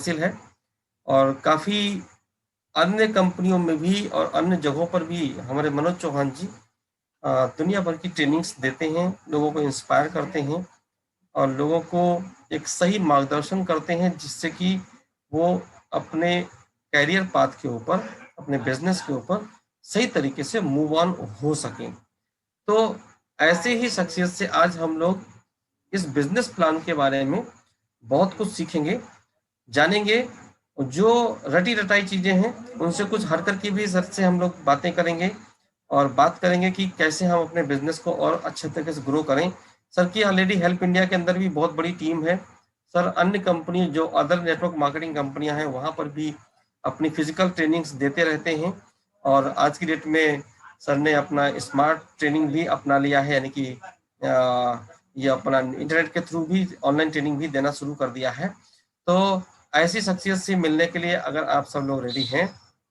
हासिल है और काफ़ी अन्य कंपनियों में भी और अन्य जगहों पर भी हमारे मनोज चौहान जी दुनिया भर की ट्रेनिंग्स देते हैं, लोगों को इंस्पायर करते हैं और लोगों को एक सही मार्गदर्शन करते हैं जिससे कि वो अपने करियर पाथ के ऊपर, अपने बिजनेस के ऊपर सही तरीके से मूव ऑन हो सकें। तो ऐसे ही शख्सियत से आज हम लोग इस बिजनेस प्लान के बारे में बहुत कुछ सीखेंगे, जानेंगे। जो रटी रटाई चीजें हैं उनसे कुछ हटकर की भी सर से हम लोग बातें करेंगे और बात करेंगे कि कैसे हम अपने बिजनेस को और अच्छे तरीके से ग्रो करें। सर की ऑलरेडी हेल्प इंडिया के अंदर भी बहुत बड़ी टीम है। सर अन्य कंपनी जो अदर नेटवर्क मार्केटिंग कंपनियां हैं वहां पर भी अपनी फिजिकल ट्रेनिंग्स देते रहते हैं और आज की डेट में सर ने अपना स्मार्ट ट्रेनिंग भी अपना लिया है, यानी कि ये अपना इंटरनेट के थ्रू भी ऑनलाइन ट्रेनिंग भी देना शुरू कर दिया है। तो ऐसी शख्सियत से मिलने के लिए अगर आप सब लोग रेडी हैं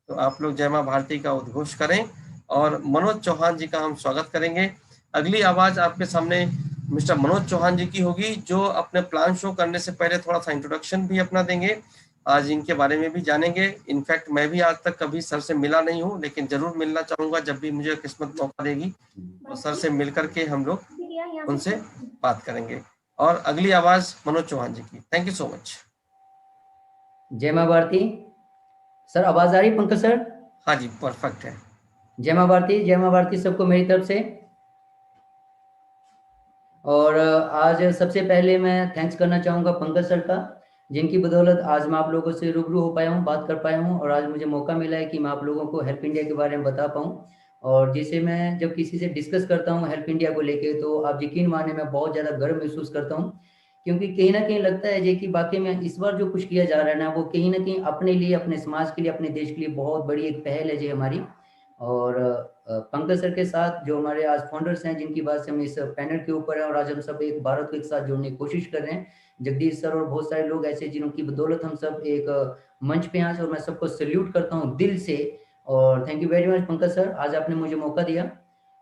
तो आप लोग जय मां भारती का उद्घोष करें और मनोज चौहान जी का हम स्वागत करेंगे। अगली आवाज आपके सामने मिस्टर मनोज चौहान जी की होगी, जो अपने प्लान शो करने से पहले थोड़ा सा इंट्रोडक्शन भी अपना देंगे। आज इनके बारे में भी जानेंगे। इनफैक्ट मैं भी आज तक कभी सर से मिला नहीं हूँ, लेकिन जरूर मिलना चाहूंगा जब भी मुझे किस्मत मौका देगी। तो सर से मिलकर के हम लोग उनसे बात करेंगे। और अगली आवाज मनोज चौहान जी की। Thank you so much. जय मां भारती। सर आवाज आ रही पंकज सर? हाँ जी, परफेक्ट है। जय मां भारती, जय मां भारती सबको मेरी तरफ से। और आज सबसे पहले मैं थैंक्स करना चाहूँगा पंकज सर का, जिनकी बदौलत आज मैं आप लोगों से रूबरू हो पाया हूँ, बात कर पाया हूँ और आज मुझे मौका मिला है कि मैं आप लोगों को हेल्प इंडिया के बारे में बता पाऊँ। और जिसे मैं जब किसी से डिस्कस करता हूँ हेल्प इंडिया को लेके, तो आप यकीन माने मैं बहुत ज़्यादा गर्व महसूस करता हूँ, क्योंकि कहीं ना कहीं लगता है कि वाकई में इस बार जो कुछ किया जा रहा है ना, वो कहीं ना कहीं अपने लिए, अपने समाज के लिए, अपने देश के लिए बहुत बड़ी एक पहल है जी हमारी। और पंकज सर के साथ जो हमारे आज फाउंडर्स हैं, जिनकी बात से हम इस पैनल के ऊपर हैं और आज हम सब एक भारत को एक साथ जोड़ने की कोशिश कर रहे हैं, जगदीश सर और बहुत सारे लोग ऐसे जिनकी बदौलत हम सब एक मंच पे आज, और मैं सबको सल्यूट करता हूँ दिल से। और thank you very much Pankaj sir, आज आपने मुझे मौका दिया।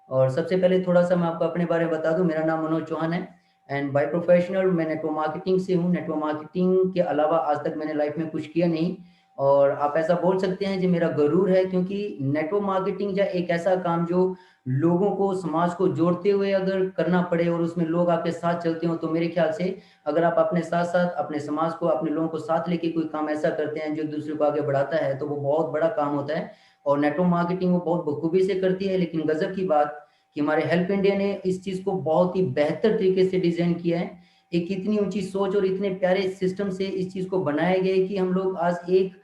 और सबसे पहले थोड़ा सा मैं आपको अपने बारे में बता दूं, मेरा नाम मनोज चौहान है एंड बाय प्रोफेशनल मैं नेटवर्क मार्केटिंग से हूँ। नेटवर्क मार्केटिंग के अलावा आज तक मैंने लाइफ में कुछ किया नहीं, और आप ऐसा बोल सकते हैं जो मेरा गरूर है, क्योंकि नेटवर्क मार्केटिंग या एक ऐसा काम जो लोगों को, समाज को जोड़ते हुए अगर करना पड़े और उसमें लोग आपके साथ चलते हो, तो मेरे ख्याल से अगर आप अपने साथ साथ अपने समाज को, अपने लोगों को साथ लेके कोई काम ऐसा करते हैं जो दूसरे को आगे बढ़ाता है, तो वो बहुत बड़ा काम होता है। और नेटवर्क मार्केटिंग वो बहुत बखूबी से करती है। लेकिन गजब की बात कि हमारे हेल्प इंडिया ने इस चीज को बहुत ही बेहतर तरीके से डिजाइन किया है। एक इतनी ऊंची सोच और इतने प्यारे सिस्टम से इस चीज को बनाया गया है कि हम लोग आज एक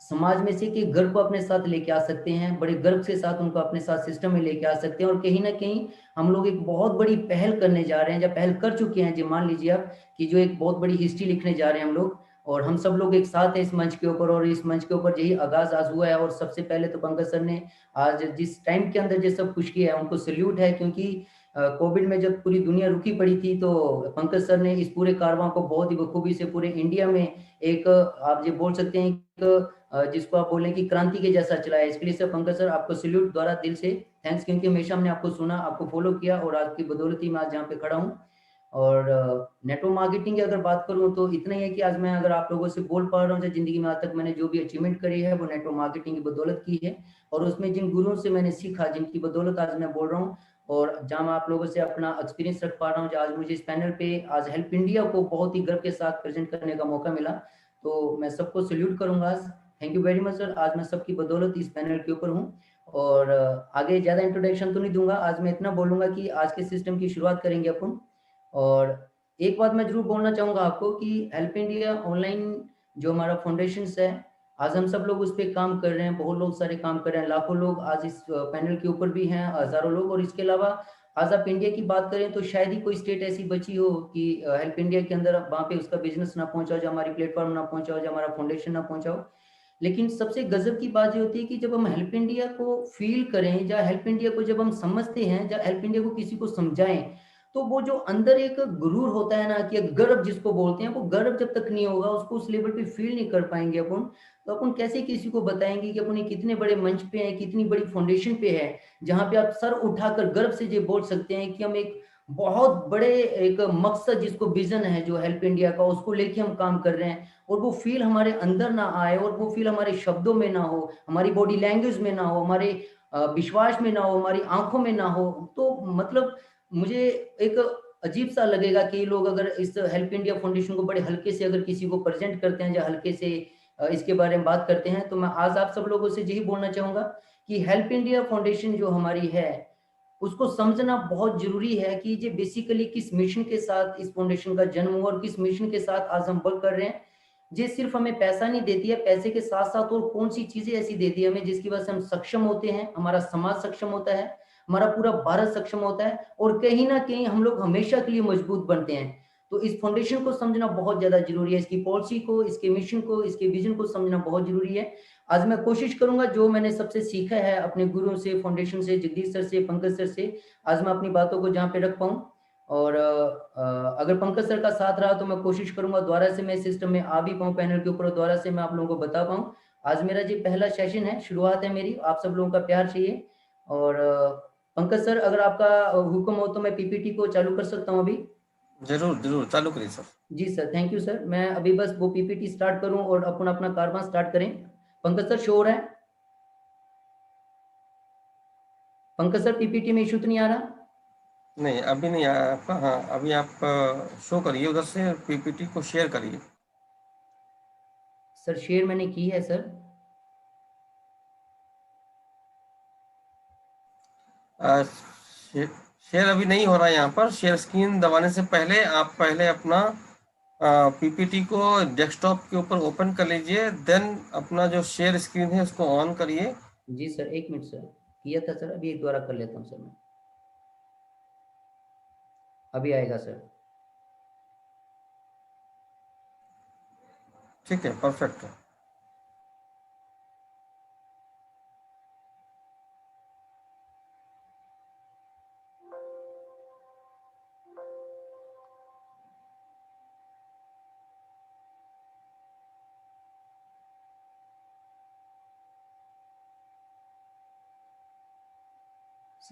समाज में से कि घर को अपने साथ लेके आ सकते हैं, बड़े गर्व के साथ उनको अपने साथ सिस्टम में लेके आ सकते हैं। और कहीं ना कहीं हम लोग एक बहुत बड़ी पहल करने जा रहे हैं, या पहल कर चुके हैं जी, मान लीजिए आप, कि जो एक बहुत बड़ी हिस्ट्री लिखने जा रहे हैं हम लोग। और हम सब लोग एक साथ हैं इस मंच के ऊपर, और इस मंच के ऊपर यही आगाज आज हुआ है। और सबसे पहले तो पंकज सर ने आज जिस टाइम के अंदर ये सब कुछ किया है, उनको सल्यूट है, क्योंकि कोविड में जब पूरी दुनिया रुकी पड़ी थी, तो पंकज सर ने इस पूरे कारवां को बहुत ही बखूबी से पूरे इंडिया में एक, आप ये बोल सकते हैं, एक जिसको आप बोलें कि क्रांति के जैसा चला है। इसके लिए सर पंकज सर आपको सल्यूट द्वारा दिल से थैंक्स, क्योंकि हमेशा हमने आपको सुना, आपको फॉलो किया, और आपकी बदौलत ही मैं आज जहाँ पे खड़ा हूँ। और नेटवर्क मार्केटिंग की अगर बात करूँ तो इतना ही है कि आज मैं अगर आप लोगों से बोल पा रहा हूँ, जिंदगी में आज तक मैंने जो भी अचीवमेंट करी है वो नेटवर्क मार्केटिंग की बदौलत की है। और उसमें जिन गुरुओं से मैंने सीखा, जिनकी बदौलत आज मैं बोल रहा हूँ, और जहाँ मैं आप लोगों से अपना एक्सपीरियंस रख पा रहा हूँ, जो आज मुझे इस पैनल पे आज हेल्प इंडिया को बहुत ही गर्व के साथ प्रेजेंट करने का मौका मिला, तो मैं सबको सल्यूट करूंगा आज। Thank you very much sir, आज मैं सबकी बदौलत इस पैनल के ऊपर हूँ। और आगे ज्यादा इंट्रोडक्शन तो नहीं दूंगा, आज मैं इतना बोलूंगा कि आज के सिस्टम की शुरुआत करेंगे अपन। और एक बात मैं जरूर बोलना चाहूंगा आपको कि हेल्प इंडिया ऑनलाइन जो हमारा फाउंडेशन है, आज हम सब लोग उस पर काम कर रहे हैं, बहुत लोग सारे काम कर रहे हैं, लाखों लोग आज इस पैनल के ऊपर भी हैं, हजारों लोग। और इसके अलावा आज आप इंडिया की बात करें तो शायद ही कोई स्टेट ऐसी बची हो कि हेल्प इंडिया के अंदर वहां पे उसका बिजनेस ना पहुंचा हो, जो हमारी प्लेटफॉर्म ना पहुंचा हो, जो हमारा फाउंडेशन ना पहुंचा हो। लेकिन सबसे गजब की बात ये होती है कि जब हम हेल्प इंडिया को फील करें, या हेल्प इंडिया को जब हम समझते हैं, या हेल्प इंडिया को किसी को समझाएं, तो वो जो अंदर एक गुरूर होता है ना, कि गर्व जिसको बोलते हैं, वो गर्व जब तक नहीं होगा, उसको उस लेवल पे फील नहीं कर पाएंगे अपन, तो अपन कैसे किसी को बताएंगे कि अपन कितने बड़े मंच पे हैं, कितनी बड़ी फाउंडेशन पे है, जहां पे आप सर उठाकर गर्व से ये बोल सकते हैं कि हम एक बहुत बड़े एक मकसद जिसको विज़न है जो हेल्प इंडिया का, उसको लेके हम काम कर रहे हैं और वो फ़ील हमारे अंदर ना आए और वो फ़ील हमारे शब्दों में ना हो, हमारी बॉडी लैंग्वेज में ना हो, हमारे विश्वास में ना हो, हमारी आँखों में ना हो, तो मतलब मुझे एक अजीब-सा लगेगा कि लोग अगर इस हेल्प इंडिया फाउंडेशन को बड़े हल्के से अगर किसी को प्रेज़ेंट करते हैं या हल्के से इसके बारे में बात करते हैं, तो मैं आज आप सब लोगों से यही बोलना चाहूँगा कि हेल्प इंडिया फाउंडेशन जो हमारी है, उसको समझना बहुत ज़रूरी है कि ये बेसिकली किस मिशन के साथ इस फाउंडेशन का जन्म हुआ और किस मिशन के साथ आज हम वर्क कर रहे हैं। ये सिर्फ़ हमें पैसा नहीं देती है, पैसे के साथ-साथ और कौन-सी चीज़ें ऐसी देती है हमें जिसकी वज़ह से हम सक्षम होते हैं, हमारा समाज सक्षम होता है, हमारा पूरा भारत सक्षम होता है और कहीं न कहीं हम लोग हमेशा के लिए मजबूत बनते हैं। तो इस फाउंडेशन को समझना बहुत ज़्यादा ज़रूरी है, इसकी पॉलिसी को, इसके मिशन को, इसके विज़न को समझना बहुत ज़रूरी है। आज मैं कोशिश करूँगा जो मैंने सबसे सीखा है अपने गुरुओं से, फाउंडेशन से, जगदीश सर से, पंकज सर से, आज मैं अपनी बातों को जहाँ पे रख पाऊँ और अगर पंकज सर का साथ रहा तो मैं कोशिश करूँगा दोबारा से मैं सिस्टम में आ भी पाऊँ पैनल के ऊपर और दोबारा से मैं आप लोगों को बता पाऊँ। आज मेरा ये पहला सेशन है, शुरुआत है मेरी, आप सब लोगों का प्यार चाहिए और पंकज सर अगर आपका हुक्म हो तो मैं पीपीटी को चालू कर सकता हूँ अभी? ज़रूर, ज़रूर, चालू करिए सर। जी सर, थैंक यू सर। मैं अभी बस वो पीपीटी स्टार्ट करूँ और अपन अपना कारवां स्टार्ट करें। पंकज सर शो हो रहा है? पंकज सर पीपीटी में इश्यू तो नहीं आ रहा? नहीं, अभी नहीं आया आपका। हाँ, अभी आप शो करिए उधर से, पीपीटी को शेयर करिए। सर शेयर मैंने की है सर। शे शेयर अभी नहीं हो रहा है यहाँ पर। शेयर स्क्रीन दबाने से पहले आप पहले अपना पीपीटी को डेस्कटॉप के ऊपर ओपन कर लीजिए, देन अपना जो शेयर स्क्रीन है उसको ऑन करिए। जी सर, 1 मिनट सर। किया था सर, अभी एक दोबारा कर लेता हूँ सर मैं। अभी आएगा सर। ठीक है, परफेक्ट है।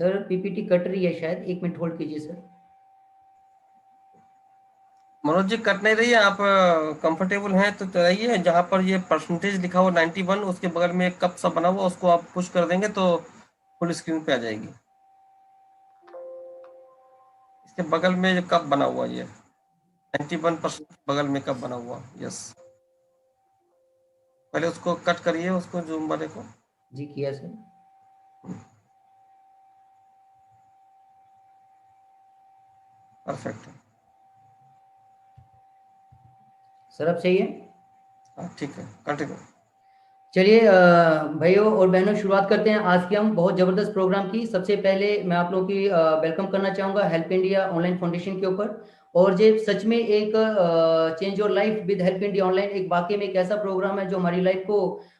सर पीपीटी कट रही है शायद, 1 मिनट होल्ड कीजिए सर। मनोज जी, कट नहीं रही है। आप कंफर्टेबल हैं तो रहिए। जहाँ पर ये परसेंटेज लिखा हुआ 91, उसके बगल में एक कप सा बना हुआ, उसको आप पुश कर देंगे तो फुल स्क्रीन पे आ जाएगी। इसके बगल में जो कप बना हुआ, ये 91% बगल में कप बना हुआ, यस। पहले उसको कट करिए, उसको जूम वाले को। जी किया सर। परफेक्ट है। सर अब सही है? हाँ, ठीक है, कंटिन्यू। चलिए भाइयों और बहनों शुरुआत करते हैं आज के हम बहुत ज़बरदस्त प्रोग्राम की। सबसे पहले मैं आप लोगों की वेलकम करना चाहूँगा हेल्प इंडिया ऑनलाइन फाउंडेशन के ऊपर और ये सच में एक change your life with help India online एक वाकई में एक ऐसा प्रोग्राम है जो हमारी लाइफ को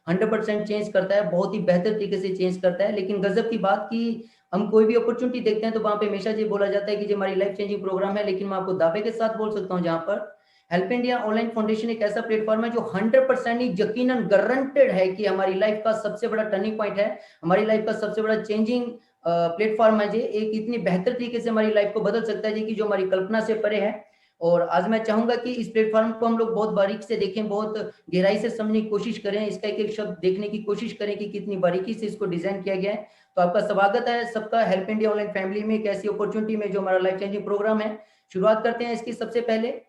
100% चेंज करता है, बहुत ही बेहतर तरीके से चेंज करता है। लेकिन गजब की बात कि हम कोई भी अपॉर्चुनिटी देखते हैं तो वहाँ पे हमेशा ये बोला जाता है कि ये हमारी लाइफ चेंजिंग प्रोग्राम है, लेकिन मैं आपको दावे के साथ बोल सकता हूँ जहाँ पर हेल्प इंडिया ऑनलाइन फाउंडेशन एक ऐसा प्लेटफॉर्म है जो 100% ही यकीनन गारंटेड है कि हमारी लाइफ का सबसे बड़ा टर्निंग पॉइंट है, हमारी लाइफ का सबसे बड़ा चेंजिंग प्लेटफॉर्म है। ये एक इतनी बेहतर तरीके से हमारी लाइफ को बदल सकता है जी कि जो हमारी कल्पना से परे है। और आज मैं चाहूंगा कि इस प्लेटफॉर्म को हम लोग बहुत बारीक से देखें, बहुत गहराई से समझने की कोशिश करें, इसका एक एक शब्द देखने की कोशिश करें कि कितनी बारीकी से इसको डिजाइन किया गया है। तो आपका स्वागत है सबका हेल्प इंडिया ऑनलाइन फैमिली में, एक ऐसी अपॉर्चुनिटी में जो हमारा लाइफ चेंजिंग प्रोग्राम है। शुरुआत करते हैं इसकी। सबसे पहले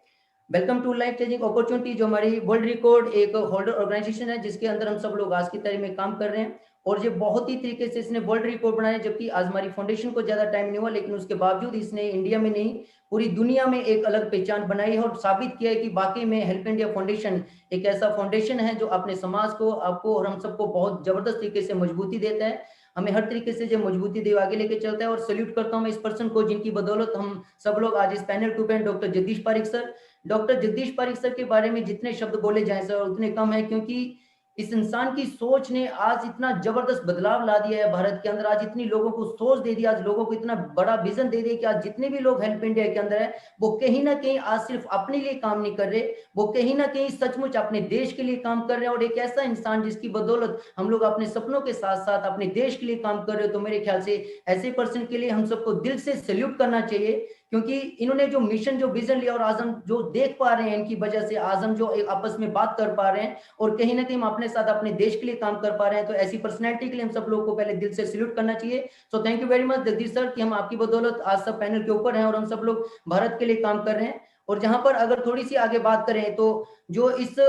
welcome to life changing opportunity, जो हमारी वर्ल्ड रिकॉर्ड एक होल्डर ऑर्गेनाइजेशन है जिसके अंदर हम सब लोग आज की तारीख में काम कर रहे हैं और ये बहुत ही तरीके से इसने वर्ल्ड रिकॉर्ड बनाया। जबकि आज हमारी फाउंडेशन को ज्यादा टाइम नहीं हुआ, लेकिन उसके बावजूद इसने इंडिया में नहीं पूरी दुनिया में एक अलग पहचान बनाई है और साबित किया है कि वाकई में हेल्प इंडिया फाउंडेशन एक ऐसा फाउंडेशन है जो अपने समाज को, आपको और हम सबको बहुत जबरदस्त तरीके से मजबूती देता है, हमें हर तरीके से जो मजबूती दे आगे लेके चलता है। और सल्यूट करता हूं मैं इस पर्सन को जिनकी बदौलत हम सब लोग आज इस panel to pan doctor Jagdish Pareek sir. Doctor Jagdish Pareek sir के बारे में जितने शब्द बोले जाएं सर उतने कम है, क्योंकि इस इंसान की सोच ने आज इतना जबरदस्त बदलाव ला दिया है भारत के अंदर, आज इतनी लोगों को सोच दे दिया, आज लोगों को इतना बड़ा विजन दे दिया कि आज जितने भी लोग हेल्प इंडिया के अंदर है वो कहीं ना कहीं आज सिर्फ अपने लिए काम नहीं कर रहे, वो कहीं ना कहीं सचमुच अपने देश के लिए काम कर रहे हैं। और एक ऐसा इंसान जिसकी बदौलत हम लोग अपने सपनों के साथ साथ अपने देश के लिए काम कर रहे हो, तो मेरे ख्याल से ऐसे पर्सन के लिए हम सबको दिल से सैल्यूट करना चाहिए क्योंकि इन्होंने जो मिशन, जो विजन लिया, और आज हम जो देख पा रहे हैं इनकी वजह से, आज हम जो एक आपस में बात कर पा रहे हैं और कहीं ना कहीं हम अपने साथ अपने देश के लिए काम कर पा रहे हैं, तो ऐसी पर्सनैलिटी के लिए हम सब लोग को पहले दिल से सैल्यूट करना चाहिए। So thank you very much Jagdish sir कि हम आपकी बदौलत आज सब पैनल के ऊपर हैं और हम सब लोग भारत के लिए काम कर रहे हैं। और जहां पर अगर थोड़ी सी आगे बात करें तो जो इस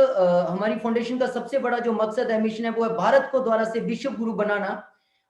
हमारी फाउंडेशन का सबसे बड़ा जो मकसद है, मिशन है, वो है भारत को द्वारा से विश्व गुरु बनाना।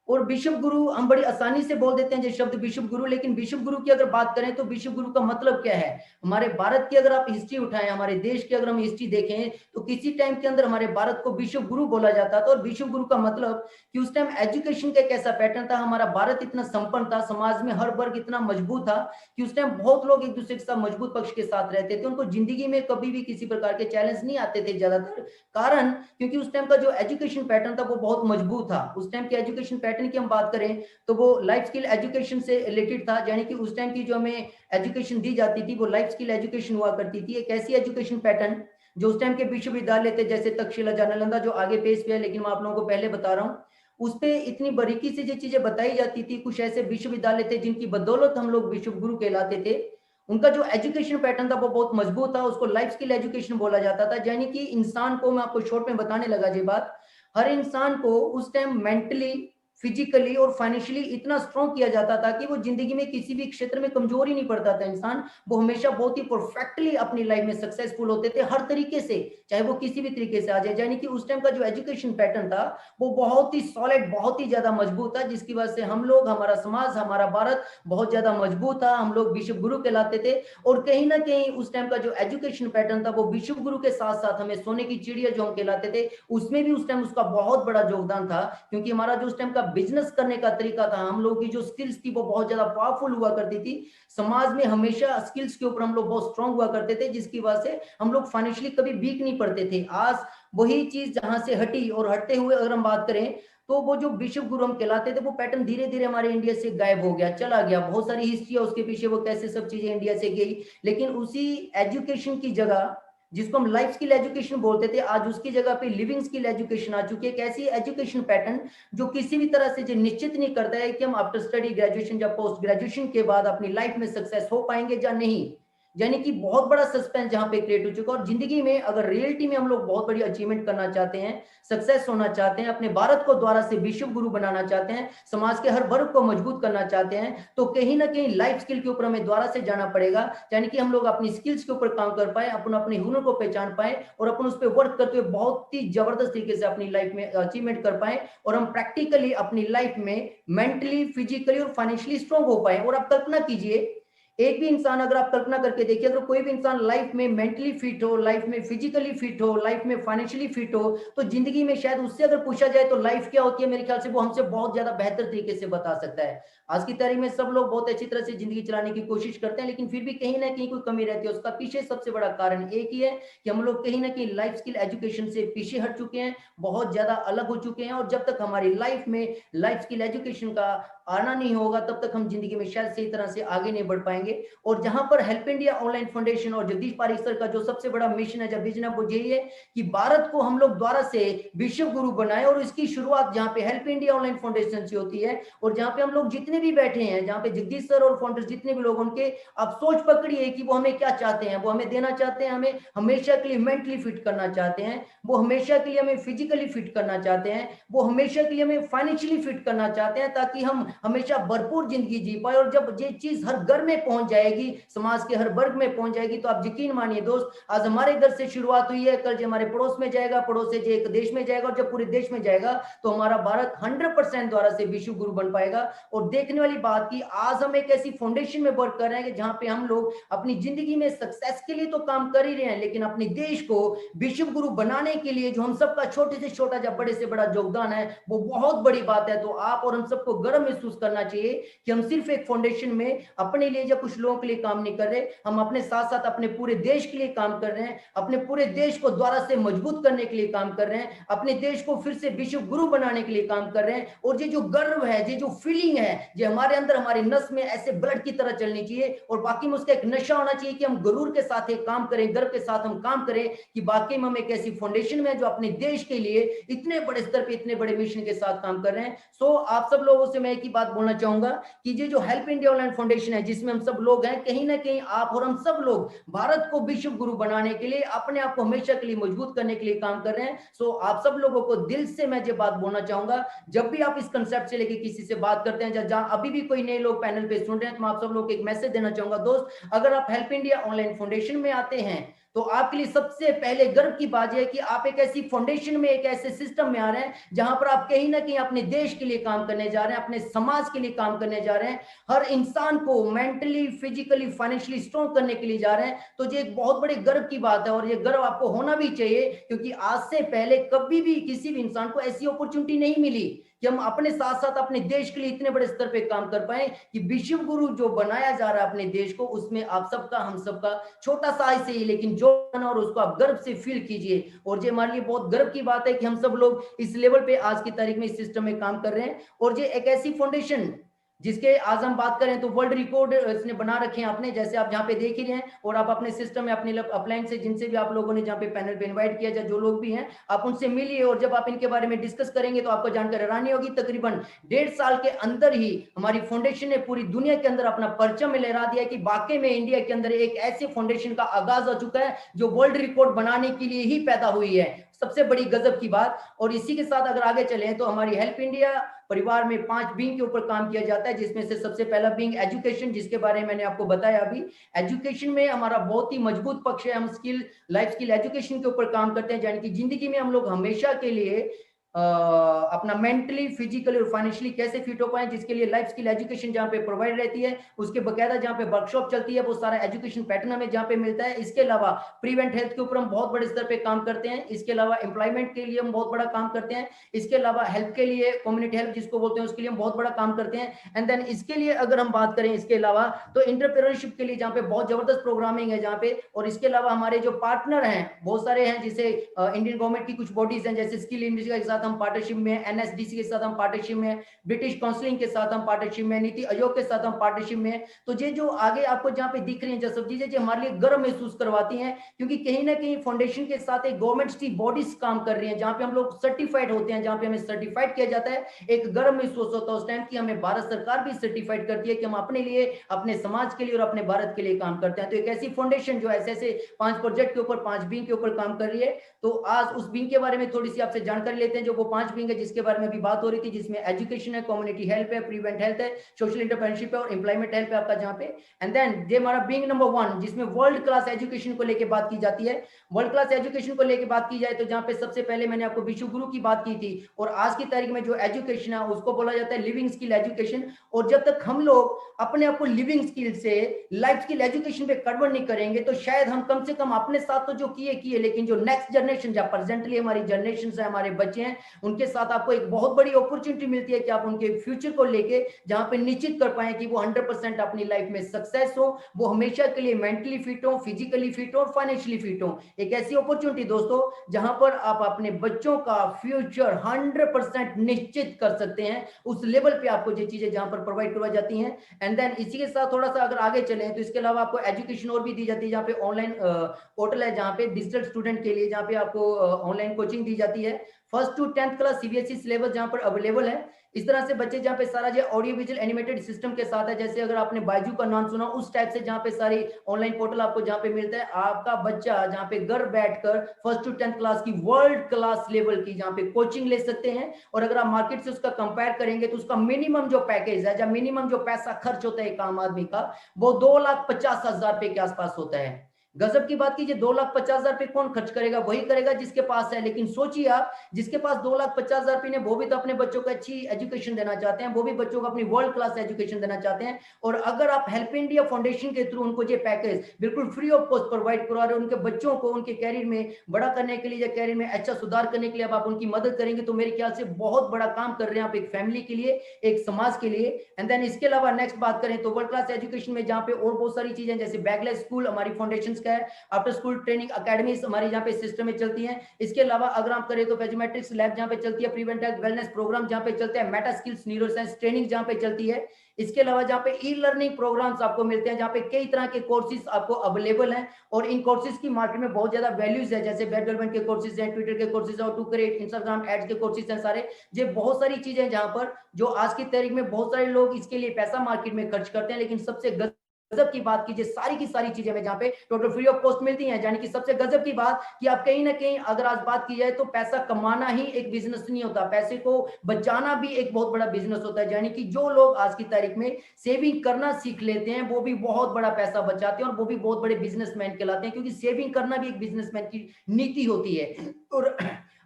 और विश्व गुरु हम बड़ी आसानी से बोल देते हैं जो शब्द विश्व गुरु, लेकिन विश्व गुरु की अगर बात करें तो विश्व गुरु का मतलब क्या है। हमारे भारत की अगर आप हिस्ट्री उठाएं, हमारे देश की अगर हम हिस्ट्री देखें, तो किसी टाइम के अंदर हमारे भारत को विश्व गुरु बोला जाता था। और विश्व गुरु का मतलब कि उस टाइम एजुकेशन का कैसा पैटर्न था, हमारा भारत इतना संपन्न था, समाज में हर वर्ग इतना मजबूत था कि उस टाइम बहुत लोग एक दूसरे के साथ मजबूत पक्ष के साथ रहते थे, उनको जिंदगी में कभी भी किसी प्रकार के चैलेंज नहीं आते थे ज्यादातर। कारण क्योंकि उस टाइम का जो एजुकेशन पैटर्न था वो बहुत मजबूत था। उस टाइम के एजुकेशन पैटर्न की हम बात करें तो वो लाइफ स्किल एजुकेशन से रिलेटेड था, यानी कि उस टाइम की जो हमें एजुकेशन दी जाती थी वो लाइफ स्किल एजुकेशन हुआ करती थी। एक ऐसी एजुकेशन पैटर्न जो उस टाइम के विश्वविद्यालय थे, जैसे तक्षशिला, नालंदा, जो आगे पेश किया, लेकिन मैं आप लोगों को पहले बता रहा हूँ, उस पे इतनी बारीकी से जो चीजें बताई जाती थी। कुछ ऐसे विश्वविद्यालय थे जिनकी बदौलत हम लोग विश्व गुरु कहलाते थे। उनका जो एजुकेशन पैटर्न था वो बहुत मजबूत था, उसको लाइफ स्किल एजुकेशन बोला जाता था। यानी कि इंसान को, मैं आपको शॉर्ट में बताने लगा जी बात, हर इंसान को उस टाइम मेंटली, फिजिकली और फाइनेंशियली इतना स्ट्रॉन्ग किया जाता था कि वो जिंदगी में किसी भी क्षेत्र में कमजोर ही नहीं पड़ता था इंसान। वो हमेशा बहुत ही परफेक्टली अपनी लाइफ में सक्सेसफुल होते थे हर तरीके से, चाहे वो किसी भी तरीके से आ जाए। यानी कि उस टाइम का जो एजुकेशन पैटर्न था वो बहुत ही सॉलिड, बहुत ही ज्यादा मजबूत था, जिसकी वजह से हम लोग, हमारा समाज, हमारा भारत बहुत ज्यादा मजबूत था। हम लोग विश्व गुरु कहलाते थे। और कहीं ना कहीं उस टाइम का जो एजुकेशन पैटर्न था वो विश्व गुरु के साथ साथ हमें सोने की चिड़िया जो हम कहलाते थे, उसमें भी उस टाइम उसका बहुत बड़ा योगदान था। क्योंकि हमारा जो उस टाइम का बिजनेस करने का तरीका था, हम लोगों की जो स्किल्स थी वो बहुत ज्यादा पावरफुल हुआ करती थी। समाज में हमेशा स्किल्स के ऊपर हम लोग बहुत स्ट्रांग हुआ करते थे, जिसकी वजह से हम लोग फाइनेंशियली कभी वीक नहीं पड़ते थे। आज वही चीज जहां से हटी और हटते हुए अगर हम बात करें तो वो जो विश्व गुरु हम कहलाते थे वो पैटर्न धीरे धीरे हमारे इंडिया से गायब हो गया, चला गया। बहुत सारी हिस्ट्री है उसके पीछे, वो कैसे सब चीजें इंडिया से गई। लेकिन उसी एजुकेशन की जगह, जिसको हम लाइफ स्किल एजुकेशन बोलते थे, आज उसकी जगह पे लिविंग स्किल एजुकेशन आ चुकी है। एक ऐसी एजुकेशन पैटर्न जो किसी भी तरह से जो निश्चित नहीं करता है कि हम आफ्टर स्टडी ग्रेजुएशन या पोस्ट ग्रेजुएशन के बाद अपनी लाइफ में सक्सेस हो पाएंगे या नहीं। यानी कि बहुत बड़ा सस्पेंस जहां पे क्रिएट हो चुका है। और जिंदगी में अगर रियलिटी में हम लोग बहुत बड़ी अचीवमेंट करना चाहते हैं, सक्सेस होना चाहते हैं, अपने भारत को द्वारा से विश्व गुरु बनाना चाहते हैं, समाज के हर वर्ग को मजबूत करना चाहते हैं, तो कहीं ना कहीं लाइफ स्किल के ऊपर हमें द्वारा से जाना पड़ेगा। यानी कि हम लोग अपनी स्किल्स के ऊपर काम कर पाए, अपन अपने हुनर को पहचान पाए और अपन उस पर वर्क करते हुए बहुत ही जबरदस्त तरीके से अपनी लाइफ में अचीवमेंट कर पाए, और हम प्रैक्टिकली अपनी लाइफ में मेंटली, फिजिकली और फाइनेंशियली स्ट्रांग हो पाए। और आप कल्पना कीजिए, एक भी इंसान, अगर आप कल्पना करके देखिए, अगर कोई भी इंसान लाइफ में मेंटली फिट हो, लाइफ में फिजिकली फिट हो, लाइफ में फाइनेंशियली फिट हो, तो जिंदगी में शायद उससे अगर पूछा जाए तो लाइफ क्या होती है, मेरे ख्याल से वो हमसे बहुत ज्यादा बेहतर तरीके से बता सकता है। आज की तारीख में सब लोग बहुत अच्छी तरह से जिंदगी चलाने की कोशिश करते हैं, लेकिन फिर भी कहीं ना कहीं कोई कमी रहती है। उसका पीछे सबसे बड़ा कारण एक ही है कि हम लोग कहीं ना कहीं लाइफ स्किल एजुकेशन से पीछे हट चुके हैं, बहुत ज्यादा अलग हो चुके हैं। और जब तक हमारी लाइफ में लाइफ स्किल एजुकेशन का आना नहीं होगा, तब तक हम जिंदगी में शायद सही तरह से आगे नहीं बढ़ पाएंगे। और जहां पर हेल्प इंडिया ऑनलाइन फाउंडेशन और जगदीश पारिक सर का जो सबसे बड़ा मिशन है, जब विजन है, वो यही है कि भारत को हम लोग द्वारा से विश्व गुरु बनाए। और इसकी शुरुआत जहां पे हेल्प इंडिया ऑनलाइन फाउंडेशन से होती है, और जहां पे हम लोग जितने भी बैठे हैं, जहां पे जगदीश सर और फाउंडर जितने भी लोग, उनके आप सोच पकड़िए कि वो हमें क्या चाहते हैं। वो हमें देना चाहते हैं, हमें हमेशा के लिए मेंटली फिट करना चाहते हैं, वो हमेशा के लिए हमें फिजिकली फिट करना चाहते हैं, वो हमेशा के लिए हमें फाइनेंशियली फिट करना चाहते हैं, ताकि हम हमेशा भरपूर जिंदगी जी पाए। और जब ये चीज हर घर में पहुंच जाएगी, समाज के हर वर्ग में पहुंच जाएगी, तो आप यकीन मानिए दोस्त, आज हमारे घर से शुरुआत हुई है, कल जो हमारे पड़ोस में जाएगा, पड़ोस से जो एक देश में जाएगा, और जब पूरे देश में जाएगा तो हमारा भारत 100% द्वारा से विश्व गुरु बन पाएगा। और देखने वाली बात की, आज हम एक ऐसी फाउंडेशन में वर्क कर रहे हैं कि जहां पे हम लोग अपनी जिंदगी में सक्सेस के लिए तो काम कर ही रहे हैं, लेकिन अपने देश को विश्व गुरु बनाने के लिए जो हम सबका छोटे से छोटा या बड़े से बड़ा योगदान है, वो बहुत बड़ी बात है। तो आप और हम सबको गर्व महसूस करना चाहिए कि हम सिर्फ एक फाउंडेशन में अपने लिए या कुछ लोगों के लिए काम नहीं कर रहे, हम अपने साथ साथ अपने पूरे देश के लिए काम कर रहे हैं, अपने पूरे देश को द्वारा से मजबूत करने के लिए काम कर रहे हैं, अपने देश को फिर से विश्व गुरु बनाने के लिए काम कर रहे हैं। और ये जो गर्व है, ये जो फीलिंग है, ये हमारे अंदर, हमारे नस में ऐसे ब्लड की तरह चलनी चाहिए। और बाकी में उसका एक नशा होना चाहिए कि हम गुरूर के साथ एक काम करें, गर्व के साथ हम काम करें कि बाकी में हम एक ऐसी फाउंडेशन में जो अपने देश के लिए इतने बड़े स्तर पे, इतने बड़े मिशन के साथ काम कर रहे हैं। सो आप सब लोगों से मैं एक ही बात बोलना चाहूंगा कि ये जो हेल्प इंडिया ऑनलाइन फाउंडेशन है, जिसमें हम सब लोग हैं, कहीं ना कहीं आप और हम सब लोग भारत को विश्व गुरु बनाने के लिए, अपने आप को हमेशा के लिए मजबूत करने के लिए काम कर रहे हैं। सो आप सब लोगों को दिल से मैं ये बात बोलना चाहूंगा, जब भी आप इस कंसेप्ट से लेके किसी से बात करते हैं, जहां अभी भी कोई नए लोग पैनल पे सुन रहे हैं, तो मैं आप सब लोग को एक मैसेज देना चाहूंगा, दोस्त, अगर आप हेल्प इंडिया ऑनलाइन फाउंडेशन में आते हैं तो आपके लिए सबसे पहले गर्व की बात यह है कि आप एक ऐसी फाउंडेशन में, एक ऐसे सिस्टम में आ रहे हैं जहां पर आप कहीं ना कहीं अपने देश के लिए काम करने जा रहे हैं, अपने समाज के लिए काम करने जा रहे हैं, हर इंसान को मेंटली, फिजिकली, फाइनेंशियली स्ट्रॉन्ग करने के लिए जा रहे हैं। तो ये एक बहुत बड़े गर्व की बात है और ये गर्व आपको होना भी चाहिए, क्योंकि आज से पहले कभी भी किसी भी इंसान को ऐसी अपॉर्चुनिटी नहीं मिली कि हम अपने साथ साथ अपने देश के लिए इतने बड़े स्तर पे काम कर पाए, कि विश्व गुरु जो बनाया जा रहा है अपने देश को, उसमें आप सबका, हम सबका छोटा सा ही सही लेकिन जो बना, और उसको आप गर्व से फील कीजिए। और ये हमारे लिए बहुत गर्व की बात है कि हम सब लोग इस लेवल पे आज की तारीख में इस सिस्टम में काम कर रहे हैं। और ये एक ऐसी फाउंडेशन जिसके आज हम बात करें तो वर्ल्ड रिकॉर्ड इसने बना रखे हैं आपने, जैसे आप जहाँ पे देख ही रहे हैं, और आप अपने सिस्टम में अपने अपलाइन से जिनसे भी आप लोगों ने जहाँ पे पैनल पे इनवाइट किया, जो लोग भी हैं, आप उनसे मिलिए, और जब आप इनके बारे में डिस्कस करेंगे तो आपको जानकर हैरानी होगी, तकरीबन 1.5 साल के अंदर ही हमारी फाउंडेशन ने पूरी दुनिया के अंदर अपना परचम लहरा दिया कि वाकई में इंडिया के अंदर एक ऐसे फाउंडेशन का आगाज हो चुका है जो वर्ल्ड रिकॉर्ड बनाने के लिए ही पैदा हुई है। सबसे बड़ी गजब की बात। और इसी के साथ अगर आगे चले तो हमारी हेल्प इंडिया परिवार में 5 विंग के ऊपर काम किया जाता है, जिसमें से सबसे पहला विंग एजुकेशन, जिसके बारे में मैंने आपको बताया अभी। एजुकेशन में हमारा बहुत ही मजबूत पक्ष है, हम स्किल, लाइफ स्किल एजुकेशन के ऊपर काम करते हैं, यानी कि जिंदगी में हम लोग हमेशा के लिए अपना मेंटली, फिजिकली और फाइनेंशियली कैसे फिट हो पाए, जिसके लिए लाइफ स्किल एजुकेशन जहाँ पे प्रोवाइड रहती है, उसके बकायदा जहाँ पे वर्कशॉप चलती है, वो सारा एजुकेशन पैटर्न हमें जहाँ पे मिलता है। इसके अलावा प्रिवेंट हेल्थ के ऊपर हम बहुत बड़े स्तर पे काम करते हैं। इसके अलावा एम्प्लॉयमेंट के लिए हम बहुत बड़ा काम करते हैं। इसके अलावा हेल्थ के लिए, कम्युनिटी हेल्थ जिसको बोलते हैं, उसके लिए हम बहुत बड़ा काम करते हैं। एंड देन इसके लिए अगर हम बात करें इसके अलावा, तो इंटरप्रेन्योरशिप के लिए जहाँ पे बहुत जबरदस्त प्रोग्रामिंग है जहाँ पे। और इसके अलावा हमारे जो पार्टनर हैं बहुत सारे हैं, जैसे इंडियन गवर्नमेंट की कुछ बॉडीज हैं, जैसे स्किल इंडिया के साथ हम पार्टनरशिप में, एनएसडीसी के साथ हम पार्टनरशिप में, ब्रिटिश काउंसिलिंग के साथ हम पार्टनरशिप में, नीति आयोग के साथ हम पार्टनरशिप में। तो ये जो आगे आपको जहाँ पे दिख रही है जो सब चीजें, जो हमारे लिए गर्व महसूस करवाती हैं, क्योंकि कहीं ना कहीं फाउंडेशन के साथ एक गवर्नमेंट की बॉडीज काम कर रही है, जहाँ पे हम लोग सर्टिफाइड होते हैं, जहाँ पे हमें सर्टिफाइड किया जाता है। एक गर्व महसूस होता है उस टाइम की हमें भारत सरकार भी सर्टिफाइड करती है कि हम अपने लिए, अपने समाज के लिए और अपने भारत के लिए काम करते हैं। तो एक ऐसी फाउंडेशन जो ऐसे ऐसे 5 प्रोजेक्ट के ऊपर, 5 विंग के ऊपर काम कर रही है। तो आज उस विंग के बारे में थोड़ी सी आपसे जानकारी लेते हैं, जो वो 5 विंग है जिसके बारे में अभी बात हो रही थी, जिसमें एजुकेशन है, कम्युनिटी हेल्प है, प्रिवेंट हेल्थ है, सोशल एंटरप्रेन्योरशिप है और एम्प्लॉयमेंट हेल्प है आपका जहाँ पे। एंड देन ये हमारा विंग नंबर 1, जिसमें वर्ल्ड क्लास एजुकेशन को लेकर बात की जाती है। वर्ल्ड क्लास एजुकेशन को लेकर बात की जाए तो जहाँ पे सबसे पहले मैंने आपको विश्व गुरु की बात की थी, और आज की तारीख में जो एजुकेशन है उसको बोला जाता है लिविंग स्किल एजुकेशन। और जब तक हम लोग अपने आप को लिविंग स्किल से लाइफ स्किल एजुकेशन पे कन्वर्ट नहीं करेंगे, तो शायद हम कम से कम अपने साथ तो जो किए, लेकिन जो नेक्स्ट जनरेशन, जहाँ प्रेजेंटली हमारी जनरेशन है, हमारे बच्चे हैं, उनके साथ आपको एक बहुत बड़ी अपॉर्चुनिटी मिलती है कि आप उनके फ्यूचर को लेके जहां पे निश्चित कर पाए कि वो 100% अपनी लाइफ में सक्सेस हो, वो हमेशा के लिए मेंटली फिट हो, फिजिकली फिट हो और फाइनेंशियली फिट हो। एक ऐसी अपॉर्चुनिटी दोस्तों जहां पर आप अपने बच्चों का फ्यूचर 100% निश्चित कर सकते हैं। उस लेवल पे आपको ये चीजें जहां पर प्रोवाइड करवाई जाती हैं। एंड देन इसी के साथ थोड़ा सा अगर आगे चले तो इसके अलावा आपको एजुकेशन और भी दी जाती है, जहाँ पे ऑनलाइन पोर्टल है, जहाँ पे डिजिटल स्टूडेंट के लिए, जहाँ पे आपको ऑनलाइन कोचिंग दी जाती है। 1st to 10th class CBSE syllabus जहां पर अवेलेबल है। इस तरह से बच्चे जहां पे सारा जो ऑडियो विजुअल एनिमेटेड सिस्टम के साथ है, जैसे अगर आपने बायजू का नाम सुना, उस टाइप से जहां पे सारी ऑनलाइन पोर्टल आपको जहां पे मिलता है, आपका बच्चा जहां पे घर बैठकर 1st to 10th क्लास की वर्ल्ड क्लास लेवल की जहां पे कोचिंग ले सकते हैं। और अगर आप मार्केट से उसका कंपेयर करेंगे तो उसका मिनिमम जो पैकेज है, जब मिनिमम जो पैसा खर्च होता है एक आम आदमी का, वो 2,50,000 रुपए के आसपास होता है। गजब की बात कीजिए, 2,50,000 रुपए कौन खर्च करेगा? वही करेगा जिसके पास है। लेकिन सोचिए आप, जिसके पास 2,50,000 रुपए ने, वो भी तो अपने बच्चों को अच्छी एजुकेशन देना चाहते हैं, वो भी बच्चों को अपनी वर्ल्ड क्लास एजुकेशन देना चाहते हैं। और अगर आप हेल्प इंडिया फाउंडेशन के थ्रू उनको ये पैकेज बिल्कुल फ्री ऑफ कॉस्ट प्रोवाइड करवा रहे हो, उनके बच्चों को उनके कैरियर में बड़ा करने के लिए या कैरियर में अच्छा सुधार करने के लिए आप उनकी मदद करेंगे, तो मेरे ख्याल से बहुत बड़ा काम कर रहे हैं आप, एक फैमिली के लिए, एक समाज के लिए। एंड देन इसके अलावा नेक्स्ट बात करें तो वर्ल्ड क्लास एजुकेशन में जहाँ पे और बहुत सारी चीजें, जैसे बैकलेस स्कूल हमारी फाउंडेशन का है, आफ्टर स्कूल ट्रेनिंग अकेडमीज हमारी जहाँ पे सिस्टम में चलती है। इसके अलावा अगर आप करें तो पेजोमेट्रिक्स लैब जहाँ पे चलती है, प्रिवेंट हेल्थ वेलनेस प्रोग्राम जहाँ पे चलते हैं, Meta skills neuro science training जहाँ पे चलती है। इसके अलावा जहाँ पे ई लर्निंग प्रोग्राम्स आपको मिलते हैं, जहाँ पे कई तरह के कोर्सेज आपको अवेलेबल हैं और इन कोर्सेज की मार्केट में बहुत ज्यादा वैल्यूज है, जैसे वेब डेवलपमेंट के कोर्सेज हैं, ट्विटर के कोर्सेज हैं, टू क्रिएट इंस्टाग्राम एड्स के कोर्सेज हैं सारे। ये बहुत सारी चीजें हैं जहां पर जो आज की तारीख में बहुत सारे लोग इसके लिए पैसा मार्केट में खर्च करते हैं, लेकिन सबसे गजब की बात कीजिए, सारी की सारी चीजें हमें जहाँ पे टोटल फ्री ऑफ कॉस्ट मिलती हैं। यानी कि सबसे गजब की बात कि आप कहीं ना कहीं अगर आज बात की जाए तो पैसा कमाना ही एक बिजनेस नहीं होता, पैसे को बचाना भी एक बहुत बड़ा बिजनेस होता है। यानी कि जो लोग आज की तारीख में सेविंग करना सीख लेते हैं वो भी बहुत बड़ा पैसा बचाते हैं और वो भी बहुत बड़े बिजनेसमैन कहलाते हैं, क्योंकि सेविंग करना भी एक बिजनेसमैन की नीति होती है। और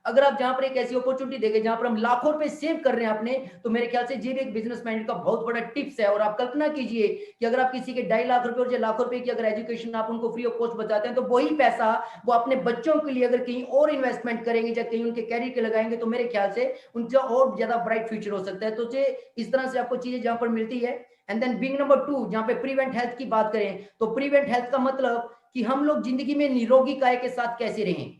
अगर आप जहां पर एक ऐसी अपॉर्चुनिटी देंगे जहां पर हम लाखों रुपए सेव कर रहे हैं अपने, तो मेरे ख्याल से ये भी एक बिजनेसमैन का बहुत बड़ा टिप्स है। और आप कल्पना कीजिए कि अगर आप किसी के 2.5 लाख रुपए और लाखों रुपए की अगर एजुकेशन आप उनको फ्री ऑफ कॉस्ट बचाते हैं, तो वही पैसा वो अपने बच्चों के लिए अगर कहीं और इन्वेस्टमेंट करेंगे या कहीं उनके कैरियर के लगाएंगे, तो मेरे ख्याल से उनका और ज्यादा ब्राइट फ्यूचर हो सकता है। तो इस तरह से आपको चीजें जहां पर मिलती है। एंड देन बिंग नंबर 2 जहां पे प्रिवेंट हेल्थ की बात करें, तो प्रिवेंट हेल्थ का मतलब कि हम लोग जिंदगी में निरोगी काय के साथ कैसे रहें।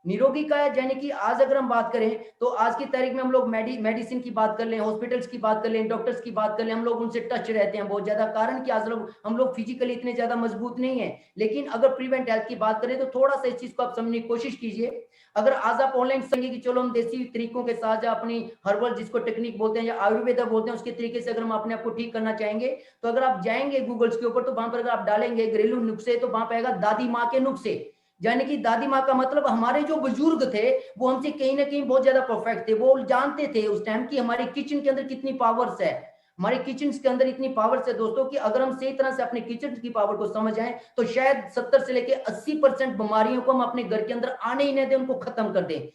निरोगी काया यानी कि आज अगर हम बात करें तो आज की तारीख में हम लोग मेडिसिन की बात कर लें, हॉस्पिटल्स की बात कर लें, डॉक्टर्स की बात कर लें, हम लोग उनसे टच रहते हैं बहुत ज्यादा, कारण कि आज हम लोग फिजिकली इतने ज्यादा मजबूत नहीं है। लेकिन अगर प्रिवेंट हेल्थ की बात करें तो थोड़ा सा इस चीज को आप समझने की कोशिश कीजिए। अगर आज आप ऑनलाइन समझिए कि चलो हम देसी तरीकों के साथ या अपनी हर्बल जिसको टेक्निक बोलते हैं या आयुर्वेदा बोलते हैं उसके तरीके से अगर हम अपने आप को ठीक करना चाहेंगे, तो अगर आप जाएंगे गूगल्स के ऊपर तो वहां पर अगर आप डालेंगे घरेलू नुस्खे, तो वहां पे आएगा दादी माँ के नुस्खे। यानी कि दादी माँ का मतलब हमारे जो बुजुर्ग थे वो हमसे कहीं ना कहीं बहुत ज्यादा परफेक्ट थे, वो जानते थे उस टाइम की हमारे किचन के अंदर कितनी पावर्स है, हमारे किचन के अंदर इतनी पावर्स है दोस्तों कि अगर हम सही तरह से अपने किचन की पावर को समझ आए तो शायद 70 से लेके 80% बीमारियों को हम अपने घर के अंदर आने ही नहीं दें, उनको खत्म कर दें।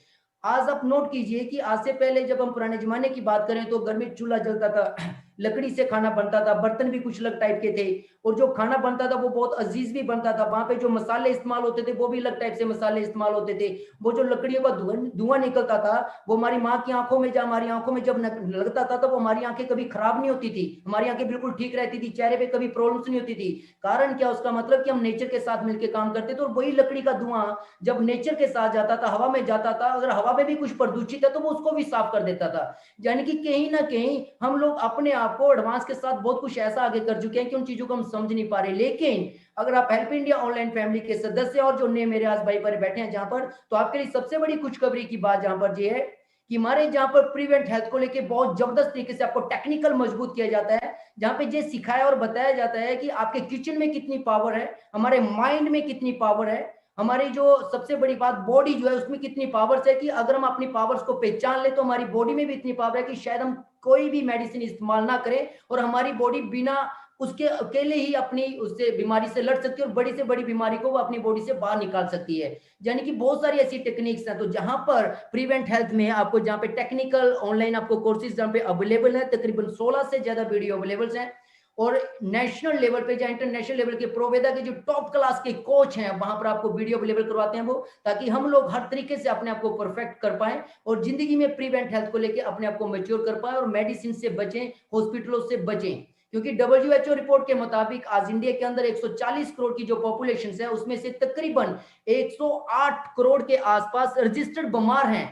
आज आप नोट कीजिए कि आज से पहले जब हम पुराने जमाने की बात करें तो घर में चूल्हा जलता था, लकड़ी से खाना बनता था, बर्तन भी कुछ अलग टाइप के थे और जो खाना बनता था वो बहुत अजीज भी बनता था। वहां पे जो मसाले इस्तेमाल होते थे वो भी अलग टाइप से मसाले इस्तेमाल होते थे। वो जो लकड़ियों का धुआं निकलता था वो हमारी माँ की आंखों में, जब हमारी आंखों में जब लगता था तो वो हमारी आंखें कभी खराब नहीं होती थी, हमारी आंखें बिल्कुल ठीक रहती थी, चेहरे पे कभी प्रॉब्लम्स नहीं होती थी। कारण क्या, उसका मतलब कि हम नेचर के साथ मिलकर काम करते थे और वही लकड़ी का धुआं जब नेचर के साथ जाता था, हवा में जाता था, अगर हवा में भी कुछ प्रदूषित है तो वो उसको भी साफ कर देता था। यानी कि कहीं ना कहीं हम लोग अपने आप को एडवांस के साथ बहुत कुछ ऐसा आगे कर चुके हैं कि उन चीजों को हम समझ नहीं पा रहे। लेकिन अगर आप हेल्प इंडिया ऑनलाइन फैमिली के सदस्य और जो नए मेरे आज भाई पर बैठे हैं जहां पर, तो आपके लिए सबसे बड़ी खुशखबरी की बात जहां पर ये है कि हमारे जहां पर प्रिवेंट हेल्थ को लेके बहुत जबरदस्त तरीके से आपको टेक्निकल मजबूत किया जाता है, जहां पे ये सिखाया और बताया जाता है कि आपके किचन में कितनी पावर है, हमारे माइंड में कितनी पावर है, हमारी जो सबसे बड़ी बात बॉडी जो है उसमें कितनी पावर्स है कि अगर हम अपनी पावर्स को पहचान ले तो हमारी बॉडी में भी इतनी पावर है कि शायद हम कोई भी मेडिसिन इस्तेमाल ना करें और हमारी बॉडी बिना उसके अकेले ही अपनी उससे बीमारी से लड़ सकती है और बड़ी से बड़ी बीमारी को वो अपनी बॉडी से बाहर निकाल सकती है। यानी कि बहुत सारी ऐसी टेक्निक्स हैं। तो जहां पर प्रिवेंट हेल्थ में आपको जहां पे टेक्निकल ऑनलाइन आपको कोर्सेज जहां पे अवेलेबल है, तकरीबन 16 से ज्यादा वीडियो अवेलेबल हैं और नेशनल लेवल पे या इंटरनेशनल लेवल के प्रोवेदा के जो टॉप क्लास के कोच हैं वहां पर आपको वीडियो अवेलेबल करवाते हैं वो, ताकि हम लोग हर तरीके से अपने आप को परफेक्ट कर पाए और जिंदगी में प्रिवेंट हेल्थ को लेकर अपने आप को मैच्योर कर पाए और मेडिसिन से बचें, हॉस्पिटलों से बचें। क्योंकि WHO रिपोर्ट के मुताबिक आज इंडिया के अंदर 140 करोड़ की जो पॉपुलेशन है उसमें से तकरीबन 108 करोड़ के आसपास रजिस्टर्ड बीमार हैं।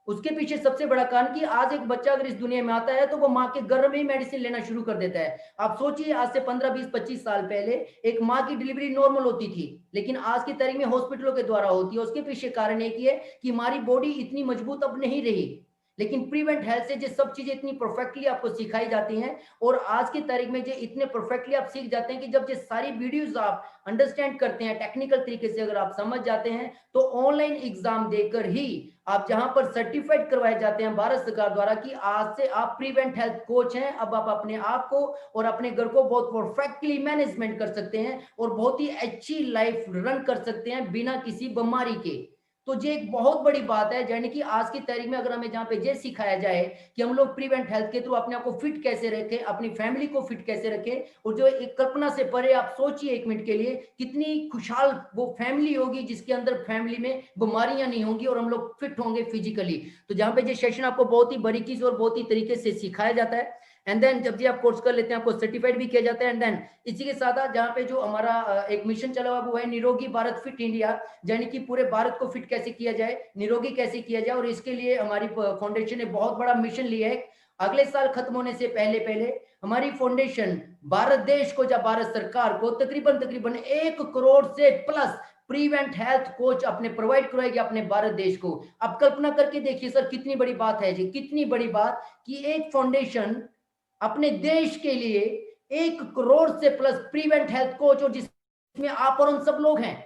उसके पीछे सबसे बड़ा कारण कि आज एक बच्चा अगर इस दुनिया में आता है तो वो माँ के गर्भ में ही मेडिसिन लेना शुरू कर देता है। आप सोचिए आज से 15, 20, 25 साल पहले एक माँ की डिलीवरी नॉर्मल होती थी, लेकिन आज की तारीख में हॉस्पिटलों के द्वारा होती है। उसके पीछे कारण एक ही है कि हमारी बॉडी इतनी मजबूत अब नहीं रही। लेकिन प्रिवेंट हेल्थ से जो सब चीजें इतनी परफेक्टली आपको सिखाई जाती हैं और आज की तारीख में जो इतने परफेक्टली आप सीख जाते हैं कि जब ये सारी वीडियोस आप अंडरस्टैंड करते हैं टेक्निकल तरीके से, अगर आप समझ जाते हैं तो ऑनलाइन एग्जाम देकर ही आप जहां पर सर्टिफाइड करवाए जाते हैं भारत सरकार द्वारा कि आज से आप प्रिवेंट हेल्थ कोच हैं, अब आप अपने आप को और अपने घर को बहुत परफेक्टली मैनेजमेंट कर सकते हैं और बहुत ही अच्छी लाइफ रन कर सकते हैं बिना किसी बीमारी के। तो ये एक बहुत बड़ी बात है। यानी कि आज की तारीख में अगर हमें जहाँ पे ये सिखाया जाए कि हम लोग प्रिवेंट हेल्थ के थ्रू अपने आप को फिट कैसे रखें, अपनी फैमिली को फिट कैसे रखें, और जो एक कल्पना से परे आप सोचिए एक मिनट के लिए कितनी खुशहाल वो फैमिली होगी जिसके अंदर फैमिली में बीमारियां नहीं होंगी और हम लोग फिट होंगे फिजिकली। तो जहाँ पे ये सेशन आपको बहुत ही बारीकी से और बहुत ही तरीके से सिखाया जाता है। एंड देन जब जी आप कोर्स कर लेते हैं आपको सर्टिफाइड भी किया जाता है। एंड देन इसी के साथ जहाँ पे जो हमारा एक मिशन चला हुआ वो है निरोगी भारत फिट इंडिया, यानी कि पूरे भारत को फिट कैसे किया जाए, निरोगी कैसे किया जाए। और इसके लिए हमारी फाउंडेशन ने बहुत बड़ा मिशन लिया है। अगले साल खत्म होने से पहले पहले हमारी फाउंडेशन भारत देश को या भारत सरकार को तकरीबन तकरीबन 1 करोड़ से प्लस प्रीवेंट हेल्थ कोच अपने प्रोवाइड करवाएगी अपने भारत देश को। अब कल्पना करके देखिए सर कितनी बड़ी बात है जी, कितनी बड़ी बात कि एक फाउंडेशन अपने देश के लिए 1 करोड़ से प्लस प्रीवेंट हेल्थ कोच, और जिसमें आप और हम सब लोग हैं,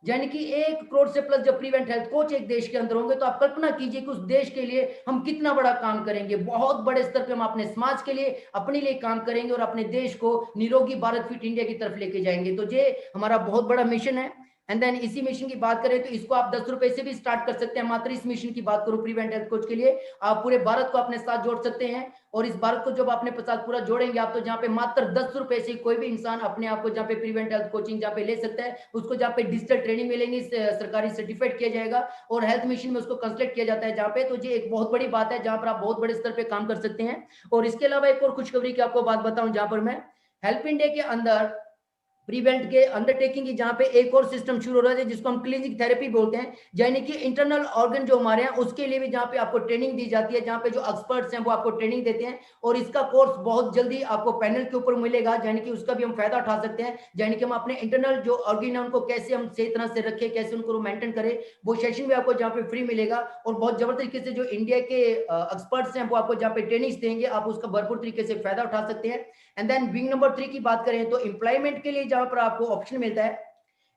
यानी कि 1 करोड़ से प्लस जब प्रीवेंट हेल्थ कोच एक देश के अंदर होंगे तो आप कल्पना कीजिए कि उस देश के लिए हम कितना बड़ा काम करेंगे। बहुत बड़े स्तर पे हम अपने समाज के लिए, अपने लिए काम करेंगे और अपने देश को निरोगी भारत फिट इंडिया की तरफ लेके जाएंगे। तो ये हमारा बहुत बड़ा मिशन है। एंड देन इसी मिशन की बात करें तो इसको आप 10 रुपए से भी स्टार्ट कर सकते हैं। मात्र इस मिशन की बात करूं प्रीवेंट हेल्थ कोच के लिए, आप पूरे भारत को अपने साथ जोड़ सकते हैं। और इस भारत को जब अपने साथ पूरा जोड़ेंगे आप, तो जहाँ पे मात्र 10 रुपए से कोई भी इंसान अपने आप को जहाँ पे प्रीवेंट हेल्थ कोचिंग जहाँ पे ले सकता है, उसको जहाँ पे डिजिटल ट्रेनिंग मिलेंगी, सरकारी सर्टिफाइड किया जाएगा और हेल्थ मिशन में उसको कंसल्ट किया जाता है जहाँ पे। तो ये एक बहुत बड़ी बात है जहाँ पर आप बहुत बड़े स्तर पे काम कर सकते हैं। और इसके अलावा एक और खुशखबरी की आपको बात बताऊं, जहाँ पर मैं हेल्प इंडिया के अंदर प्रीवेंट के अंडरटेकिंग की जहां पे एक और सिस्टम शुरू हो रहा है जिसको हम क्लिनिक थेरेपी बोलते हैं, यानी कि इंटरनल ऑर्गन जो हमारे हैं उसके लिए भी जहां पे आपको ट्रेनिंग दी जाती है, जहां पे जो एक्सपर्ट्स हैं वो आपको ट्रेनिंग देते हैं। और इसका कोर्स बहुत जल्दी आपको पैनल के ऊपर मिलेगा, यानी कि उसका भी हम फायदा उठा सकते हैं। यानी कि हम अपने इंटरनल जो ऑर्गन है उनको कैसे हम सही तरह से रखें, कैसे उनको मेंटेन करें, वो सेशन भी आपको जहाँ पे फ्री मिलेगा। और बहुत जबरदस्त तरीके से जो इंडिया के एक्सपर्ट्स हैं वो आपको जहाँ पे ट्रेनिंग देंगे, आप उसका भरपूर तरीके से फायदा उठा सकते हैं। एंड देन विंग नंबर 3 की बात करें तो एम्प्लॉयमेंट के लिए जहां पर आपको ऑप्शन मिलता है,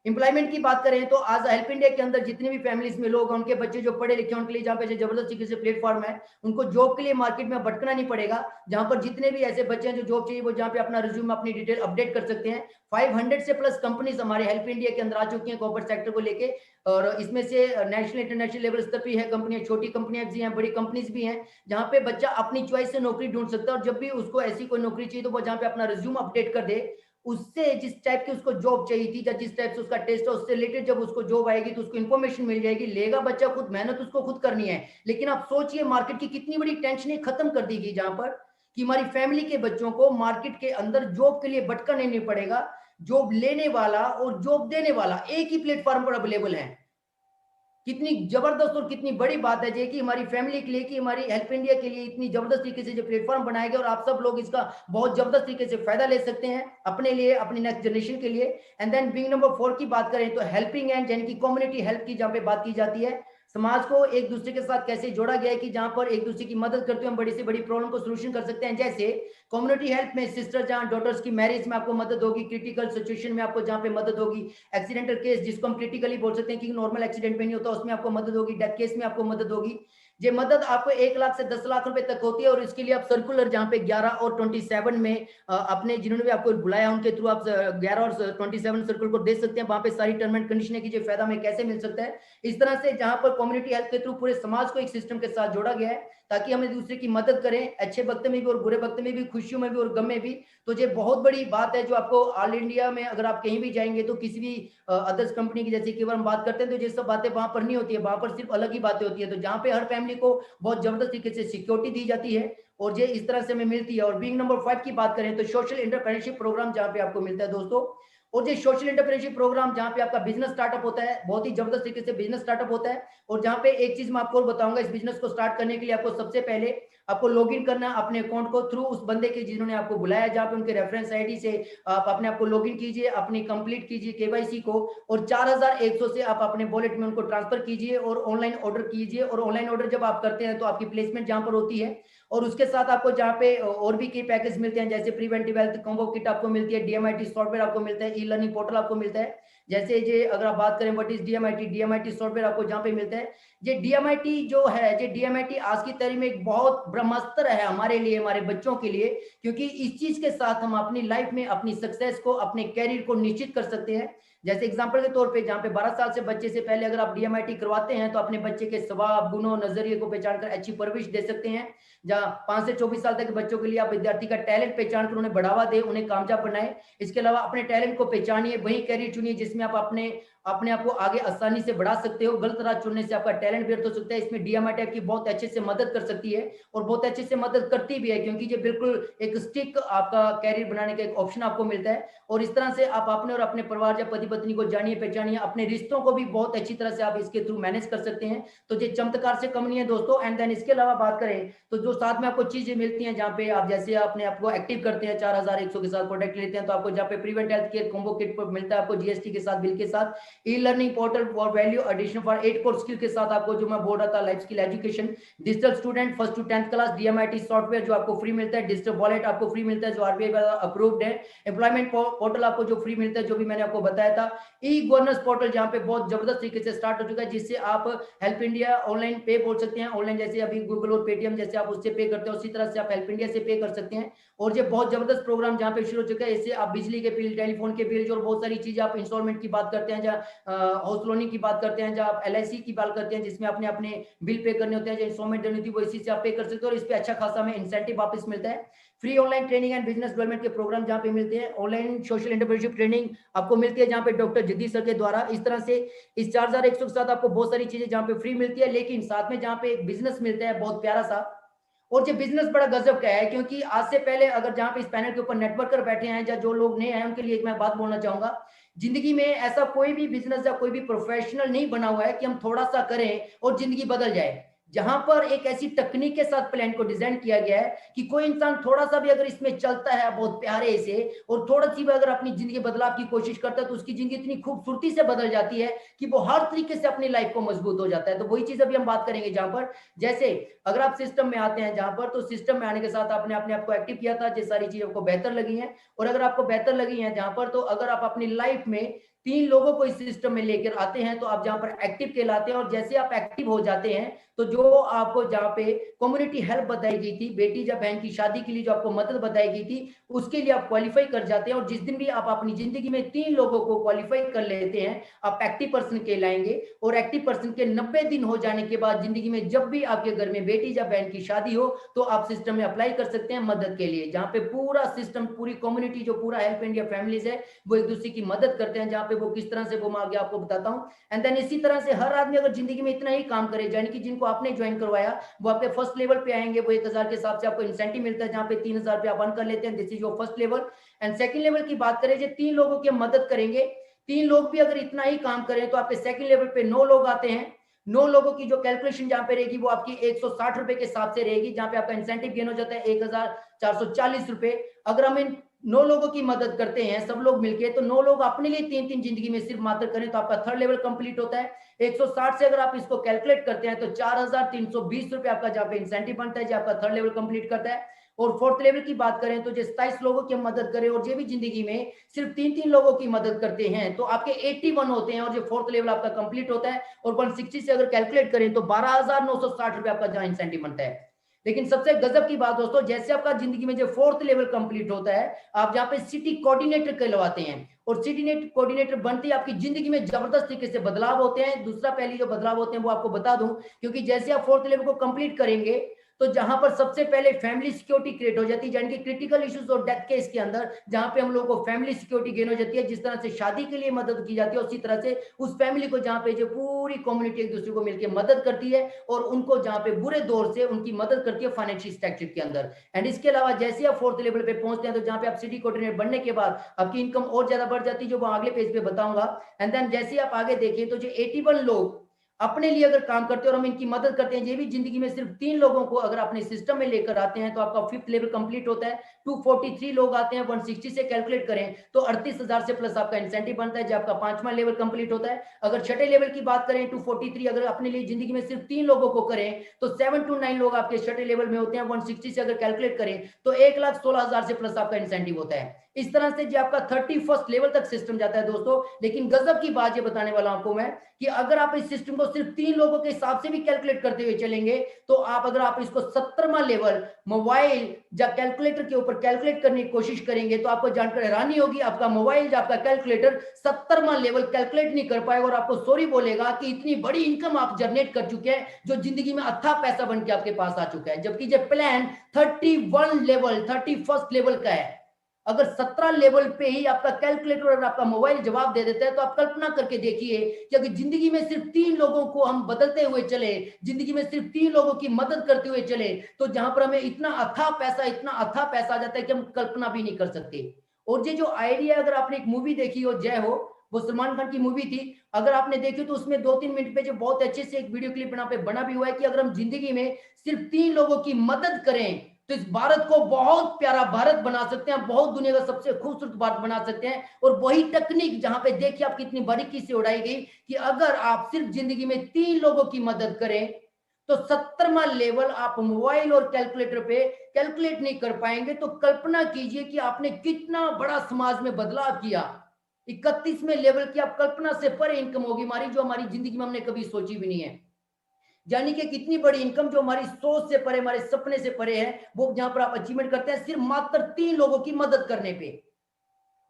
एम्प्लॉयमेंट की बात करें तो आज हेल्प इंडिया के अंदर जितने भी फैमिलीज में लोग हैं, उनके बच्चे जो पढ़े लिखे हैं, उनके लिए जहाँ पे जबरदस्त तरीके से प्लेटफॉर्म है, उनको जॉब के लिए मार्केट में भटकना नहीं पड़ेगा। जहां पर जितने भी ऐसे बच्चे हैं जो जॉब चाहिए वो जहाँ पे अपना रिज्यूम अपनी डिटेल अपडेट कर सकते हैं। 500 से प्लस कंपनीज हमारे हेल्प इंडिया के अंदर आ चुकी हैं कॉर्पोरेट सेक्टर को लेके, और इसमें से नेशनल इंटरनेशनल लेवल स्तर पर है कंपनियां, छोटी कंपनियां भी हैं, बड़ी कंपनीज भी हैं, जहां पे बच्चा अपनी चॉइस से नौकरी ढूंढ सकता है। और जब भी उसको ऐसी कोई नौकरी चाहिए तो वो जहाँ पे अपना रिज्यूम अपडेट कर दे, उससे जिस टाइप की उसको जॉब चाहिए थी या जिस टाइप से उसका टेस्ट है उससे रिलेटेड जब उसको जॉब आएगी तो उसको इन्फॉर्मेशन मिल जाएगी। लेगा बच्चा खुद, मेहनत उसको खुद करनी है। लेकिन आप सोचिए मार्केट की कितनी बड़ी टेंशन खत्म कर दी गई, जहां पर कि हमारी फैमिली के बच्चों को मार्केट के अंदर जॉब के लिए भटकना नहीं पड़ेगा। जॉब लेने वाला और जॉब देने वाला एक ही प्लेटफॉर्म पर अवेलेबल है। कितनी जबरदस्त और कितनी बड़ी बात है ये कि हमारी फैमिली के लिए, कि हमारी हेल्प इंडिया के लिए इतनी जबरदस्त तरीके से जो प्लेटफॉर्म बनाया गया और आप सब लोग इसका बहुत जबरदस्त तरीके से फायदा ले सकते हैं अपने लिए, अपनी नेक्स्ट जनरेशन के लिए। एंड देन विंग नंबर 4 की बात करें तो हेल्पिंग एंड, यानी कि कम्युनिटी हेल्प की जहाँ पे बात की जाती है, समाज को एक दूसरे के साथ कैसे जोड़ा गया है कि जहां पर एक दूसरे की मदद करते हुए हम बड़ी से बड़ी प्रॉब्लम को सोल्यूशन कर सकते हैं। जैसे कम्युनिटी हेल्प में सिस्टर जहां डॉटर्स की मैरिज में आपको मदद होगी, क्रिटिकल सिचुएशन में आपको जहां पे मदद होगी, एक्सीडेंटल केस जिसको हम क्रिटिकली बोल सकते हैं कि नॉर्मल एक्सीडेंट में नहीं होता, उसमें आपको मदद होगी, डेथ केस में आपको मदद होगी। ये मदद आपको 1 लाख से 10 लाख रुपए तक होती है। और इसके लिए आप सर्कुलर जहां पे 11 और 27 में अपने जिन्होंने भी आपको बुलाया उनके थ्रू आप 11 और 27 सर्कुलर को दे सकते हैं। वहां पे सारी टर्म एंड कंडीशन है कि ये फायदा हमें कैसे मिल सकता है। इस तरह से जहां पर कम्युनिटी हेल्प के थ्रू पूरे समाज को एक सिस्टम के साथ जोड़ा गया है ताकि हम एक दूसरे की मदद करें, अच्छे वक्त में भी और बुरे वक्त में भी, खुशियों में भी और गम में भी। तो ये बहुत बड़ी बात है जो आपको ऑल इंडिया में अगर आप कहीं भी जाएंगे तो किसी भी अदर्स कंपनी की जैसे कि हम बात करते हैं तो ये सब बातें वहां पर नहीं होती है, वहां पर सिर्फ अलग ही बातें होती है। तो जहाँ पे हर फैमिली को बहुत जबरदस्त तरीके से सिक्योरिटी दी जाती है और ये इस तरह से हमें मिलती है। और बीइंग नंबर 5 की बात करें तो सोशल एंटरप्रेन्योरशिप प्रोग्राम जहाँ पे आपको मिलता है दोस्तों। और ये सोशल एंटरप्रेन्योरशिप प्रोग्राम जहाँ पे आपका बिजनेस स्टार्टअप होता है, बहुत ही जबरदस्त तरीके से बिजनेस स्टार्टअप होता है। और जहाँ पे एक चीज मैं आपको और बताऊंगा, इस बिजनेस को स्टार्ट करने के लिए आपको सबसे पहले आपको लॉगिन करना अपने अकाउंट को थ्रू उस बंदे के जिन्होंने आपको बुलाया, जहाँ पे उनके रेफरेंस आईडी से आप अपने आप को लॉगिन कीजिए, अपनी कंप्लीट कीजिए केवाईसी को, और 4100 से आप अपने वॉलेट में उनको ट्रांसफर कीजिए और ऑनलाइन ऑर्डर कीजिए। और ऑनलाइन ऑर्डर जब आप करते हैं तो आपकी प्लेसमेंट जहाँ पर होती है, और उसके साथ आपको जहाँ पे और भी कई पैकेज मिलते हैं, जैसे प्रीवेंटिव हेल्थ कॉम्बो किट आपको मिलती है, डीएमआईटी सॉफ्टवेयर आपको मिलता है, ई लर्निंग पोर्टल आपको मिलता है। जैसे ये अगर आप बात करें what is DMIT, DMIT software आपको जहाँ पे मिलता है। ये डीएमआईटी जो है, ये डीएमआईटी आज की तारीख में एक बहुत ब्रह्मास्त्र है हमारे लिए, हमारे बच्चों के लिए, क्योंकि इस चीज के साथ हम अपनी लाइफ में अपनी सक्सेस को, अपने कैरियर को निश्चित कर सकते हैं। जैसे एग्जांपल के तौर पे जहाँ पे 12 साल से बच्चे से पहले अगर आप डीएमआईटी करवाते हैं तो अपने बच्चे के स्वभाव, गुणों, नजरिए को पहचान कर अच्छी परवरिश दे सकते हैं। जहाँ 5 से 24 साल तक के बच्चों के लिए आप विद्यार्थी का टैलेंट पहचान कर उन्हें बढ़ावा दे, उन्हें कामयाब बनाए। इसके अलावा अपने टैलेंट को पहचानिए, वही कैरियर चुनिए जिसमें आप अपने अपने आप को आगे आसानी से बढ़ा सकते हो। गलत राह चुनने से आपका टैलेंट व्यर्थ हो सकता है। इसमें डीएमआई आपकी बहुत अच्छे से मदद कर सकती है और बहुत अच्छे से मदद करती भी है, क्योंकि ये बिल्कुल एक स्टिक आपका कैरियर बनाने का एक ऑप्शन आपको मिलता है। और इस तरह से आप अपने और अपने परिवार या पति पत्नी को जानिए पहचानिए, अपने रिश्तों को भी बहुत अच्छी तरह से आप इसके थ्रू मैनेज कर सकते हैं। तो ये चमत्कार से कम नहीं है दोस्तों। एंड देन इसके अलावा बात करें तो जो साथ में आपको चीजें मिलती हैं, जहाँ पे आप जैसे अपने आप को एक्टिव करते हैं, 4100 के साथ प्रोडक्ट लेते हैं, तो आपको जहाँ पे prevent health care combo kit पर मिलता है आपको जीएसटी के साथ, बिल के साथ, e learning portal for value addition for 8 core skill के साथ आपको, जो मैं बोल रहा था, life skill education, digital student first to 10th class, DMIT software जो आपको फ्री मिलता है, डिजिटल वॉलेट आपको फ्री मिलता है जो आरबीआई द्वारा अप्रूव्ड है, एम्प्लॉयमेंट पोर्टल आपको जो फ्री मिलता है, जो भी मैंने आपको बताया था, ई गवर्नेंस पोर्टल जहाँ पे बहुत जबरदस्त तरीके से स्टार्ट हो चुका है, जिससे आप हेल्प इंडिया ऑनलाइन पे बोल सकते हैं, ऑनलाइन जैसे अभी गूगल और पेटीएम जैसे आप उससे पे करते हैं, उसी तरह से आप हेल्प इंडिया से पे कर सकते हैं। और ये बहुत जबरदस्त प्रोग्राम जहाँ पे शुरू हो चुका है, इससे आप बिजली के बिल, टेलीफोन के बिल और बहुत सारी चीजें, आप इंस्टॉलमेंट की बात करते हैं, जहाँ हाउस लोनिंग की बात करते हैं, जहाँ आप एलआईसी की बात करते हैं, जिसमें आपने अपने बिल पे करने होते हैं, जो इंस्टॉलमेंट देनी होती है वो इसी से आप पे कर सकते हो, और इस पे अच्छा खासा हमें इंसेंटिव वापस मिलता है। Free online training and business development के प्रोग्राम जहाँ पे मिलते हैं, ऑनलाइन सोशल एंटरप्रेन्योरशिप ट्रेनिंग आपको मिलती है जहाँ पे डॉक्टर जगदीश सर के द्वारा। इस तरह से इस 4100 के साथ आपको बहुत सारी चीजें जहाँ पे फ्री मिलती है, लेकिन साथ में जहाँ पे एक बिजनेस मिलता है बहुत प्यारा सा। और ये बिजनेस बड़ा गजब का है, क्योंकि आज से पहले अगर जहाँ पे इस पैनल के ऊपर नेटवर्कर बैठे हैं या जो लोग नए हैं उनके लिए एक मैं बात बोलना चाहूंगा, जिंदगी में ऐसा कोई भी बिजनेस या कोई भी प्रोफेशनल नहीं बना हुआ है कि हम थोड़ा सा करें और जिंदगी बदल जाए। जहां पर एक ऐसी तकनीक के साथ प्लान को डिजाइन किया गया है कि कोई इंसान थोड़ा सा भी अगर इसमें चलता है बहुत प्यारे से, और थोड़ा सी भी अगर अपनी जिंदगी बदलाव की कोशिश करता है, तो उसकी जिंदगी इतनी खूबसूरती से बदल जाती है कि वो हर तरीके से अपनी लाइफ को मजबूत हो जाता है। तो वही चीज अभी हम बात करेंगे, जहां पर जैसे अगर आप सिस्टम में आते हैं, जहां पर तो सिस्टम में आने के साथ आपने अपने आप को एक्टिव किया था, ये सारी चीजें आपको बेहतर लगी हैं, और अगर आपको बेहतर लगी हैं जहां पर, तो अगर आप अपनी लाइफ में 3 लोगों को इस सिस्टम में लेकर आते हैं, तो आप जहां पर एक्टिव कहलाते हैं। और जैसे आप एक्टिव हो जाते हैं, तो जो आपको जहां पे कम्युनिटी हेल्प बताई गई थी, बेटी या बहन की शादी के लिए जो आपको मदद बताई गई थी, उसके लिए आप क्वालिफाई कर जाते हैं। और जिस दिन भी आप अपनी जिंदगी में 3 लोगों को क्वालिफाई कर लेते हैं, आप एक्टिव पर्सन कहलाएंगे। और एक्टिव पर्सन के 90 दिन हो जाने के बाद जिंदगी में जब भी आपके घर में बेटी या बहन की शादी हो, तो आप सिस्टम में अप्लाई कर सकते हैं मदद के लिए, जहां पे पूरा सिस्टम, पूरी कम्युनिटी, जो पूरा हेल्प इंडिया फैमिलीज है, वो एक दूसरे की मदद करते हैं, जहां पे वो किस तरह से, वो मैं आगे आपको बताता हूं। एंड देन इसी तरह से हर आदमी अगर जिंदगी में इतना ही काम करे, यानी कि जिनको आपने ज्वाइन करवाया वो आपके फर्स्ट लेवल पे आएंगे, वो 1000 के हिसाब से आपको इंसेंटिव मिलता है, जहां पे 3000 रुपया आप अर्न कर लेते हैं। This is your first level. And second level की बात करें, जो 3 लोगों की मदद करेंगे, 3 लोग भी अगर इतना ही काम करें, तो आपके सेकंड लेवल पे 9 लोग आते हैं। 9 लोगों की जो कैलकुलेशन जहां पे रहेगी, वो आपकी 160 रुपए के हिसाब से रहेगी, जहां पे आपका इंसेंटिव गेन हो जाता है 1440 रुपए। अगर हम इन 9 लोगों की मदद करते हैं सब लोग मिलके, तो 9 लोग अपने लिए 3-3 जिंदगी में सिर्फ मात्र करें, तो आपका थर्ड लेवल कंप्लीट होता है। 160 से अगर आप इसको कैलकुलेट करते हैं, तो 4320 रुपए आपका जहाँ पे इंसेंटिव बनता है, जो आपका थर्ड लेवल कंप्लीट करता है। और फोर्थ लेवल की बात करें, तो जो 27 लोगों की मदद करें और जो भी जिंदगी में सिर्फ 3-3 लोगों की मदद करते हैं, तो आपके 81 होते हैं, और जो फोर्थ लेवल आपका कंप्लीट होता है। और 160 से अगर कैलकुलेट करें, तो 12,960 रुपए आपका जहाँ इंसेंटिव बनता है। लेकिन सबसे गजब की बात दोस्तों, जैसे आपका जिंदगी में जो फोर्थ लेवल कंप्लीट होता है, आप जहाँ पे सिटी कोऑर्डिनेटर कहलवाते हैं, और सिटी कोऑर्डिनेटर बनते ही आपकी जिंदगी में जबरदस्त तरीके से बदलाव होते हैं। दूसरा पहले जो बदलाव होते हैं वो आपको बता दूं, क्योंकि जैसे आप फोर्थ लेवल को कंप्लीट करेंगे, तो जहां पर सबसे पहले फैमिली सिक्योरिटी क्रिएट हो जाती है, यानी कि क्रिटिकल इश्यूज और डेथ केस के अंदर जहां पे हम लोगों को फैमिली सिक्योरिटी गेन हो जाती है। जिस तरह से शादी के लिए मदद की जाती है, उसी तरह से उस फैमिली को, जहां पे जो पूरी कम्युनिटी एक दूसरे को मिलकर मदद करती है, और उनको जहां पे बुरे दौर से उनकी मदद करती है फाइनेंशियल स्ट्रक्चर के अंदर। एंड इसके अलावा जैसे आप फोर्थ लेवल पे पहुंचते हैं, तो जहां पे आप सिटी कोऑर्डिनेटर बनने के बाद आपकी इनकम और ज्यादा बढ़ जाती है, जो मैं अगले पेज पे बताऊंगा। एंड देन जैसे आप आगे देखें, तो जो 81 लोग अपने लिए अगर काम करते हैं और हम इनकी मदद करते हैं, ये भी जिंदगी में सिर्फ 3 लोगों को अगर अपने सिस्टम में लेकर आते हैं, तो आपका फिफ्थ लेवल कंप्लीट होता है। 243 लोग आते हैं, 160 से कैलकुलेट करें तो 38,000 से प्लस आपका इंसेंटिव बनता है, जो आपका 5वां लेवल कंप्लीट होता है। अगर छठे लेवल की बात करें, 243 अगर अपने लिए जिंदगी में सिर्फ 3 लोगों को करें, तो 7 to 9 लोग आपके छठे लेवल में होते हैं। 160 से अगर कैलकुलेट करें, तो 1,16,000 से प्लस आपका इंसेंटिव होता है। इस तरह से जो आपका 31st लेवल तक सिस्टम जाता है दोस्तों। लेकिन गजब की बात ये बताने वाला आपको मैं, कि अगर आप इस सिस्टम को सिर्फ 3 लोगों के हिसाब से भी कैलकुलेट करते हुए चलेंगे, तो आप अगर आप इसको 70वां लेवल मोबाइल या कैलकुलेटर के ऊपर कैलकुलेट करने की कोशिश करेंगे, तो आपको जानकर हैरानी होगी, आपका मोबाइल या आपका कैलकुलेटर 70वां लेवल कैलकुलेट नहीं कर पाएगा, और आपको सॉरी बोलेगा कि इतनी बड़ी इनकम आप जनरेट कर चुके हैं, जो जिंदगी में अच्छा पैसा बन के आपके पास आ चुका है। जबकि ये प्लान 31 लेवल, 31st लेवल का है। अगर 17 लेवल पे ही आपका कैलकुलेटर और आपका मोबाइल जवाब दे देता है, तो आप कल्पना करके देखिए कि अगर जिंदगी में सिर्फ 3 लोगों को हम बदलते हुए चले, जिंदगी में सिर्फ 3 लोगों की मदद करते हुए चले, तो जहां पर हमें इतना अथाह पैसा आ जाता है कि हम कल्पना भी नहीं कर सकते। और ये जो आइडिया, अगर आपने एक मूवी देखी हो, जय हो, वो सलमान खान की मूवी थी, अगर आपने देखी तो उसमें 2-3 मिनट पे जो बहुत अच्छे से एक वीडियो क्लिप बना भी हुआ है कि अगर हम जिंदगी में सिर्फ 3 लोगों की मदद करें तो इस भारत को बहुत प्यारा भारत बना सकते हैं, बहुत दुनिया का सबसे खूबसूरत भारत बना सकते हैं। और वही टेक्निक जहां पे देखिए आप कितनी बारीकी से उड़ाई गई कि अगर आप सिर्फ जिंदगी में 3 लोगों की मदद करें तो 70वां लेवल आप मोबाइल और कैलकुलेटर पे कैलकुलेट नहीं कर पाएंगे। तो कल्पना कीजिए कि आपने कितना बड़ा समाज में बदलाव किया। 31वें लेवल की आप कल्पना से परे इनकम होगी हमारी, जो हमारी जिंदगी में हमने कभी सोची भी नहीं है। यानी कि कितनी बड़ी इनकम जो हमारी सोच से परे, हमारे सपने से परे है, वो जहां पर आप अचीवमेंट करते हैं सिर्फ मात्र 3 लोगों की मदद करने पे।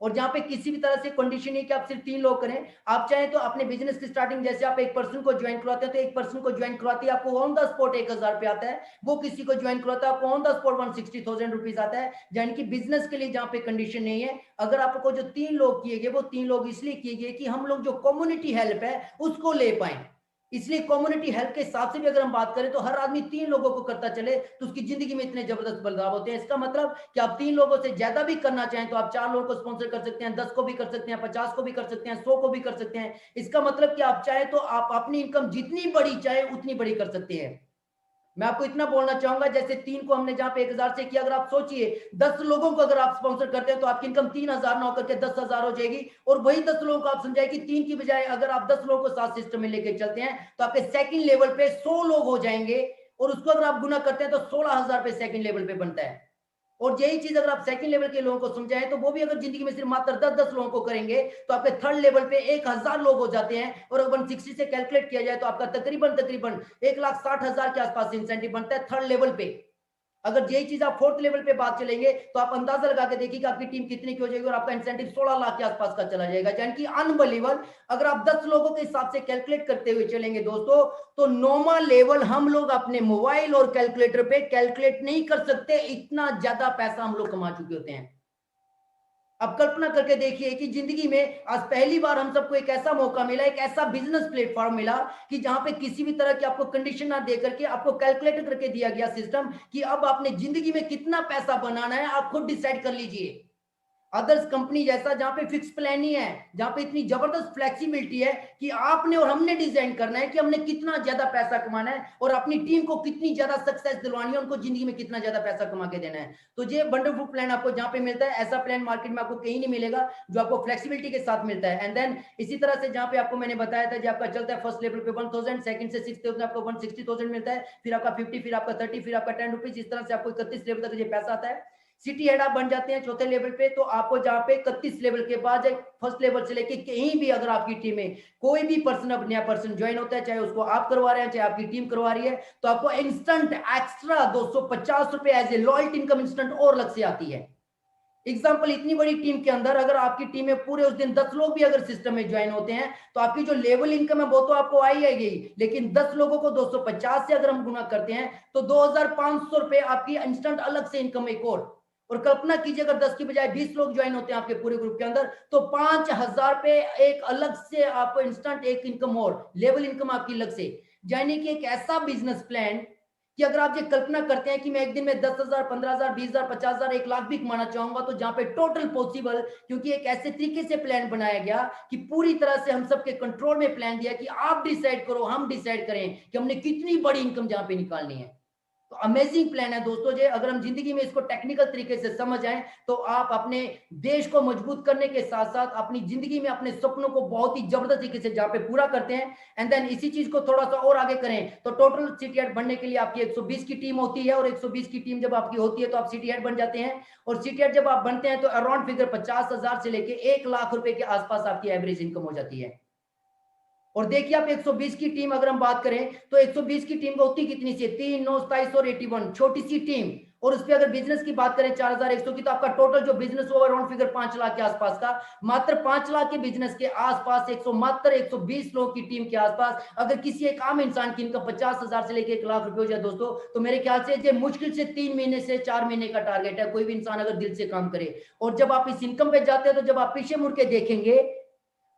और जहां पे किसी भी तरह से कंडीशन नहीं कि आप सिर्फ 3 लोग करें। आप चाहें तो अपने बिजनेस की स्टार्टिंग, जैसे आप एक पर्सन को ज्वाइन करवाते हैं, तो एक पर्सन को ज्वाइन करवाते हैं आपको ऑन द स्पॉट 1000 रुपये आता है। वो किसी को ज्वाइन करवाता है आपको ऑन द स्पॉट 160,000 रुपीज आता है। यानी कि बिजनेस के लिए जहां पे कंडीशन नहीं है। अगर आपको जो 3 लोग किए गए, वो 3 लोग इसलिए किए गए कि हम लोग जो कम्युनिटी हेल्प है उसको ले पाए। इसलिए कम्युनिटी हेल्प के हिसाब से भी अगर हम बात करें तो हर आदमी 3 लोगों को करता चले तो उसकी जिंदगी में इतने जबरदस्त बदलाव होते हैं। इसका मतलब कि आप 3 लोगों से ज्यादा भी करना चाहें तो आप 4 लोगों को स्पॉन्सर कर सकते हैं, 10 को भी कर सकते हैं, 50 को भी कर सकते हैं, 100 को भी कर सकते हैं। इसका मतलब कि आप चाहे तो आप अपनी इनकम जितनी बड़ी चाहे उतनी बड़ी कर सकते हैं। मैं आपको इतना बोलना चाहूंगा, जैसे 3 को हमने जहां पे 1000 से किया, अगर आप सोचिए 10 लोगों को अगर आप स्पॉन्सर करते हैं तो आपकी इनकम 3000 ना होकर के 10,000 हो जाएगी। और वही 10 लोगों को आप समझाए कि 3 की बजाय अगर आप 10 लोगों को साथ सिस्टम में लेके चलते हैं तो आपके सेकंड लेवल पे 100 लोग हो जाएंगे। और उसको अगर आप गुना करते हैं तो 16,000 पे सेकंड लेवल पे बनता है। और यही चीज अगर आप सेकंड लेवल के लोगों को समझाएं तो वो भी अगर जिंदगी में सिर्फ मात्र 10-10 लोगों को करेंगे तो आपके थर्ड लेवल पे 1000 लोग हो जाते हैं। और अगर 160 से कैलकुलेट किया जाए तो आपका तकरीबन तकरीबन 1,60,000 के आसपास इंसेंटिव बनता है थर्ड लेवल पे। अगर यही चीज आप फोर्थ लेवल पे बात चलेंगे तो आप अंदाजा लगा के देखिए कि आपकी टीम कितनी की हो जाएगी और आपका इंसेंटिव 16 लाख के आसपास का चला जाएगा। यानी कि अनबिलीवेबल। अगर आप 10 लोगों के हिसाब से कैलकुलेट करते हुए चलेंगे दोस्तों, तो 9वां लेवल हम लोग अपने मोबाइल और कैलकुलेटर पे कैलकुलेट नहीं कर सकते, इतना ज्यादा पैसा हम लोग कमा चुके होते हैं। अब कल्पना करके देखिए कि जिंदगी में आज पहली बार हम सबको एक ऐसा मौका मिला, एक ऐसा बिजनेस प्लेटफॉर्म मिला कि जहां पे किसी भी तरह की आपको कंडीशन ना दे करके आपको कैलकुलेट करके दिया गया सिस्टम कि अब आपने जिंदगी में कितना पैसा बनाना है आप खुद डिसाइड कर लीजिए। अदर्स कंपनी जैसा जहां पे फिक्स प्लान ही है, जहां पे इतनी जबरदस्त फ्लेक्सिबिलिटी है कि आपने और हमने डिजाइन करना है कि हमने कितना ज्यादा पैसा कमाना है और अपनी टीम को कितनी ज्यादा सक्सेस दिलवानी है, उनको जिंदगी में कितना ज्यादा पैसा कमा के देना है। तो ये वंडरफुल प्लान आपको जहां पे मिलता है, ऐसा प्लान मार्केट में आपको कहीं नहीं मिलेगा जो आपको फ्लेक्सिबिलिटी के साथ मिलता है। एंड देन इसी तरह से जहां पे आपको मैंने बताया था जो आपका चलता है फर्स्ट लेवल पे 1000, सेकंड से 6000 आपको 160,000 मिलता है, फिर आपका 50, फिर आपका 30, फिर आपका 10 रुपीज, इस तरह से आपको 31 लेवल तक ये पैसा आता है। सिटी हेड आप बन जाते हैं चौथे लेवल पे, तो आपको जहां पे 31 लेवल के बाद फर्स्ट लेवल से लेके कहीं भी अगर आपकी टीम में कोई भी पर्सन, अब नया पर्सन ज्वाइन होता है, चाहे उसको आप करवा रहे हैं चाहे आपकी टीम करवा रही है, तो आपको इंस्टेंट एक्स्ट्रा 250 रुपए as a loyalty income instant और अलग से आती है। एग्जाम्पल, इतनी बड़ी टीम के अंदर अगर आपकी टीम में पूरे उस दिन 10 लोग भी अगर सिस्टम में ज्वाइन होते हैं तो आपकी जो लेवल इनकम है वो तो आपको आई आएगी, लेकिन 10 लोगों को 250 से अगर हम गुना करते हैं तो 2,500 रुपए आपकी इंस्टेंट अलग से इनकम एक और कल्पना कीजिए अगर 10 की बजाय 20 लोग ज्वाइन होते हैं आपके पूरे ग्रुप के अंदर तो 5,000 पे एक अलग से आपको इंस्टेंट एक इनकम और लेवल इनकम आपकी अलग से। यानी कि एक ऐसा बिजनेस प्लान कि अगर आप ये कल्पना करते हैं कि मैं एक दिन में 10,000, 15,000, 20,000, 50,000, 1 लाख भी कमाना चाहूंगा, तो जहां पे टोटल पॉसिबल, क्योंकि एक ऐसे तरीके से प्लान बनाया गया कि पूरी तरह से हम सबके कंट्रोल में प्लान दिया कि आप डिसाइड करो, हम डिसाइड करें कि हमने कितनी बड़ी इनकम जहां पे निकालनी है। तो अमेजिंग प्लान है दोस्तों जी। अगर हम जिंदगी में इसको टेक्निकल तरीके से समझ आए तो आप अपने देश को मजबूत करने के साथ साथ अपनी जिंदगी में अपने सपनों को बहुत ही जबरदस्त तरीके से जहां पे पूरा करते हैं। एंड देन इसी चीज को थोड़ा सा और आगे करें तो टोटल सिटी हेड बनने के लिए आपकी 120 की टीम होती है और 120 की टीम जब आपकी होती है तो आप सिटी हेड बन जाते हैं। और सिटी हेड जब आप बनते हैं तो अराउंड फिगर 50,000 से लेके 1 लाख रुपए के आसपास आपकी एवरेज इनकम हो जाती है। और देखिए आप 120 की टीम अगर हम बात करें तो 120 की टीम को होती कितनी सी, 3 9 27 और 81, छोटी सी टीम। और उस पर अगर बिजनेस की बात करें 4100 की, तो आपका टोटल जो बिजनेस होगा राउंड फिगर 5 लाख के आसपास का। मात्र 5 लाख के बिजनेस के आसपास मात्र 120 लोगों की टीम के आसपास अगर किसी एक आम इंसान की इनकम 50,000 से लेकर 1 लाख रुपए हो जाए दोस्तों, तो मेरे ख्याल से ये मुश्किल से 3 महीने से 4 महीने का टारगेट है, कोई भी इंसान अगर दिल से काम करे। और जब आप इस इनकम पे जाते हैं तो जब आप पीछे मुड़ के देखेंगे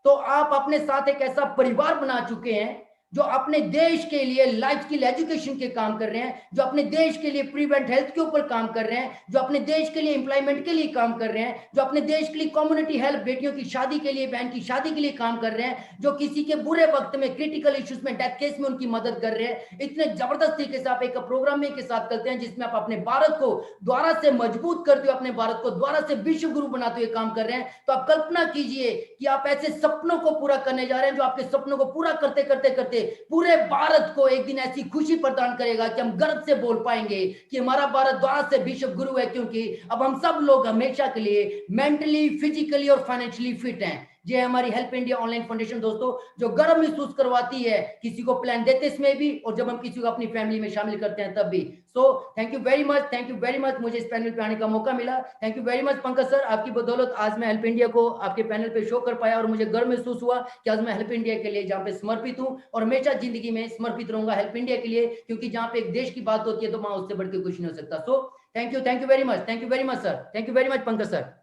तो आप अपने साथ एक ऐसा परिवार बना चुके हैं जो अपने देश के लिए लाइफ स्किल एजुकेशन के काम कर रहे हैं, जो अपने देश के लिए प्रिवेंट हेल्थ के ऊपर काम कर रहे हैं, जो अपने देश के लिए एम्प्लॉयमेंट के लिए काम कर रहे हैं, जो अपने देश के लिए कम्युनिटी हेल्प, बेटियों की शादी के लिए, बहन की शादी के लिए काम कर रहे हैं, जो किसी के बुरे वक्त में क्रिटिकल इश्यूज में डेथ केस में उनकी मदद कर रहे हैं। इतने जबरदस्त तरीके से आप एक प्रोग्रामिंग के साथ करते हैं जिसमें आप अपने भारत को दोबारा से मजबूत करते हुए, अपने भारत को दोबारा से विश्व गुरु बनाते हुए काम कर रहे हैं। तो आप कल्पना कीजिए कि आप ऐसे सपनों को पूरा करने जा रहे हैं जो आपके सपनों को पूरा करते करते करते पूरे भारत को एक दिन ऐसी खुशी प्रदान करेगा कि हम गर्व से बोल पाएंगे कि हमारा भारत द्वारा से विश्व गुरु है, क्योंकि अब हम सब लोग हमेशा के लिए मेंटली, फिजिकली और फाइनेंशियली फिट हैं। ये हमारी हेल्प इंडिया ऑनलाइन फाउंडेशन दोस्तों, जो गर्व महसूस करवाती है किसी को प्लान देते इसमें भी, और जब हम किसी को अपनी फैमिली में शामिल करते हैं तब भी। So thank you very much, thank you very much, मुझे इस पैनल पे आने का मौका मिला। Thank you very much Pankaj sir, आपकी बदौलत आज मैं हेल्प इंडिया को आपके पैनल पे शो कर पाया और मुझे गर्व महसूस हुआ कि आज मैं हेल्प इंडिया के लिए जहाँ पे समर्पित हूँ और हमेशा जिंदगी में समर्पित रहूंगा हेल्प इंडिया के लिए, क्योंकि जहाँ पे एक देश की बात होती है तो वहां उससे बढ़ के कुछ नहीं हो सकता। So thank you very much, thank you very much sir, thank you very much Pankaj sir.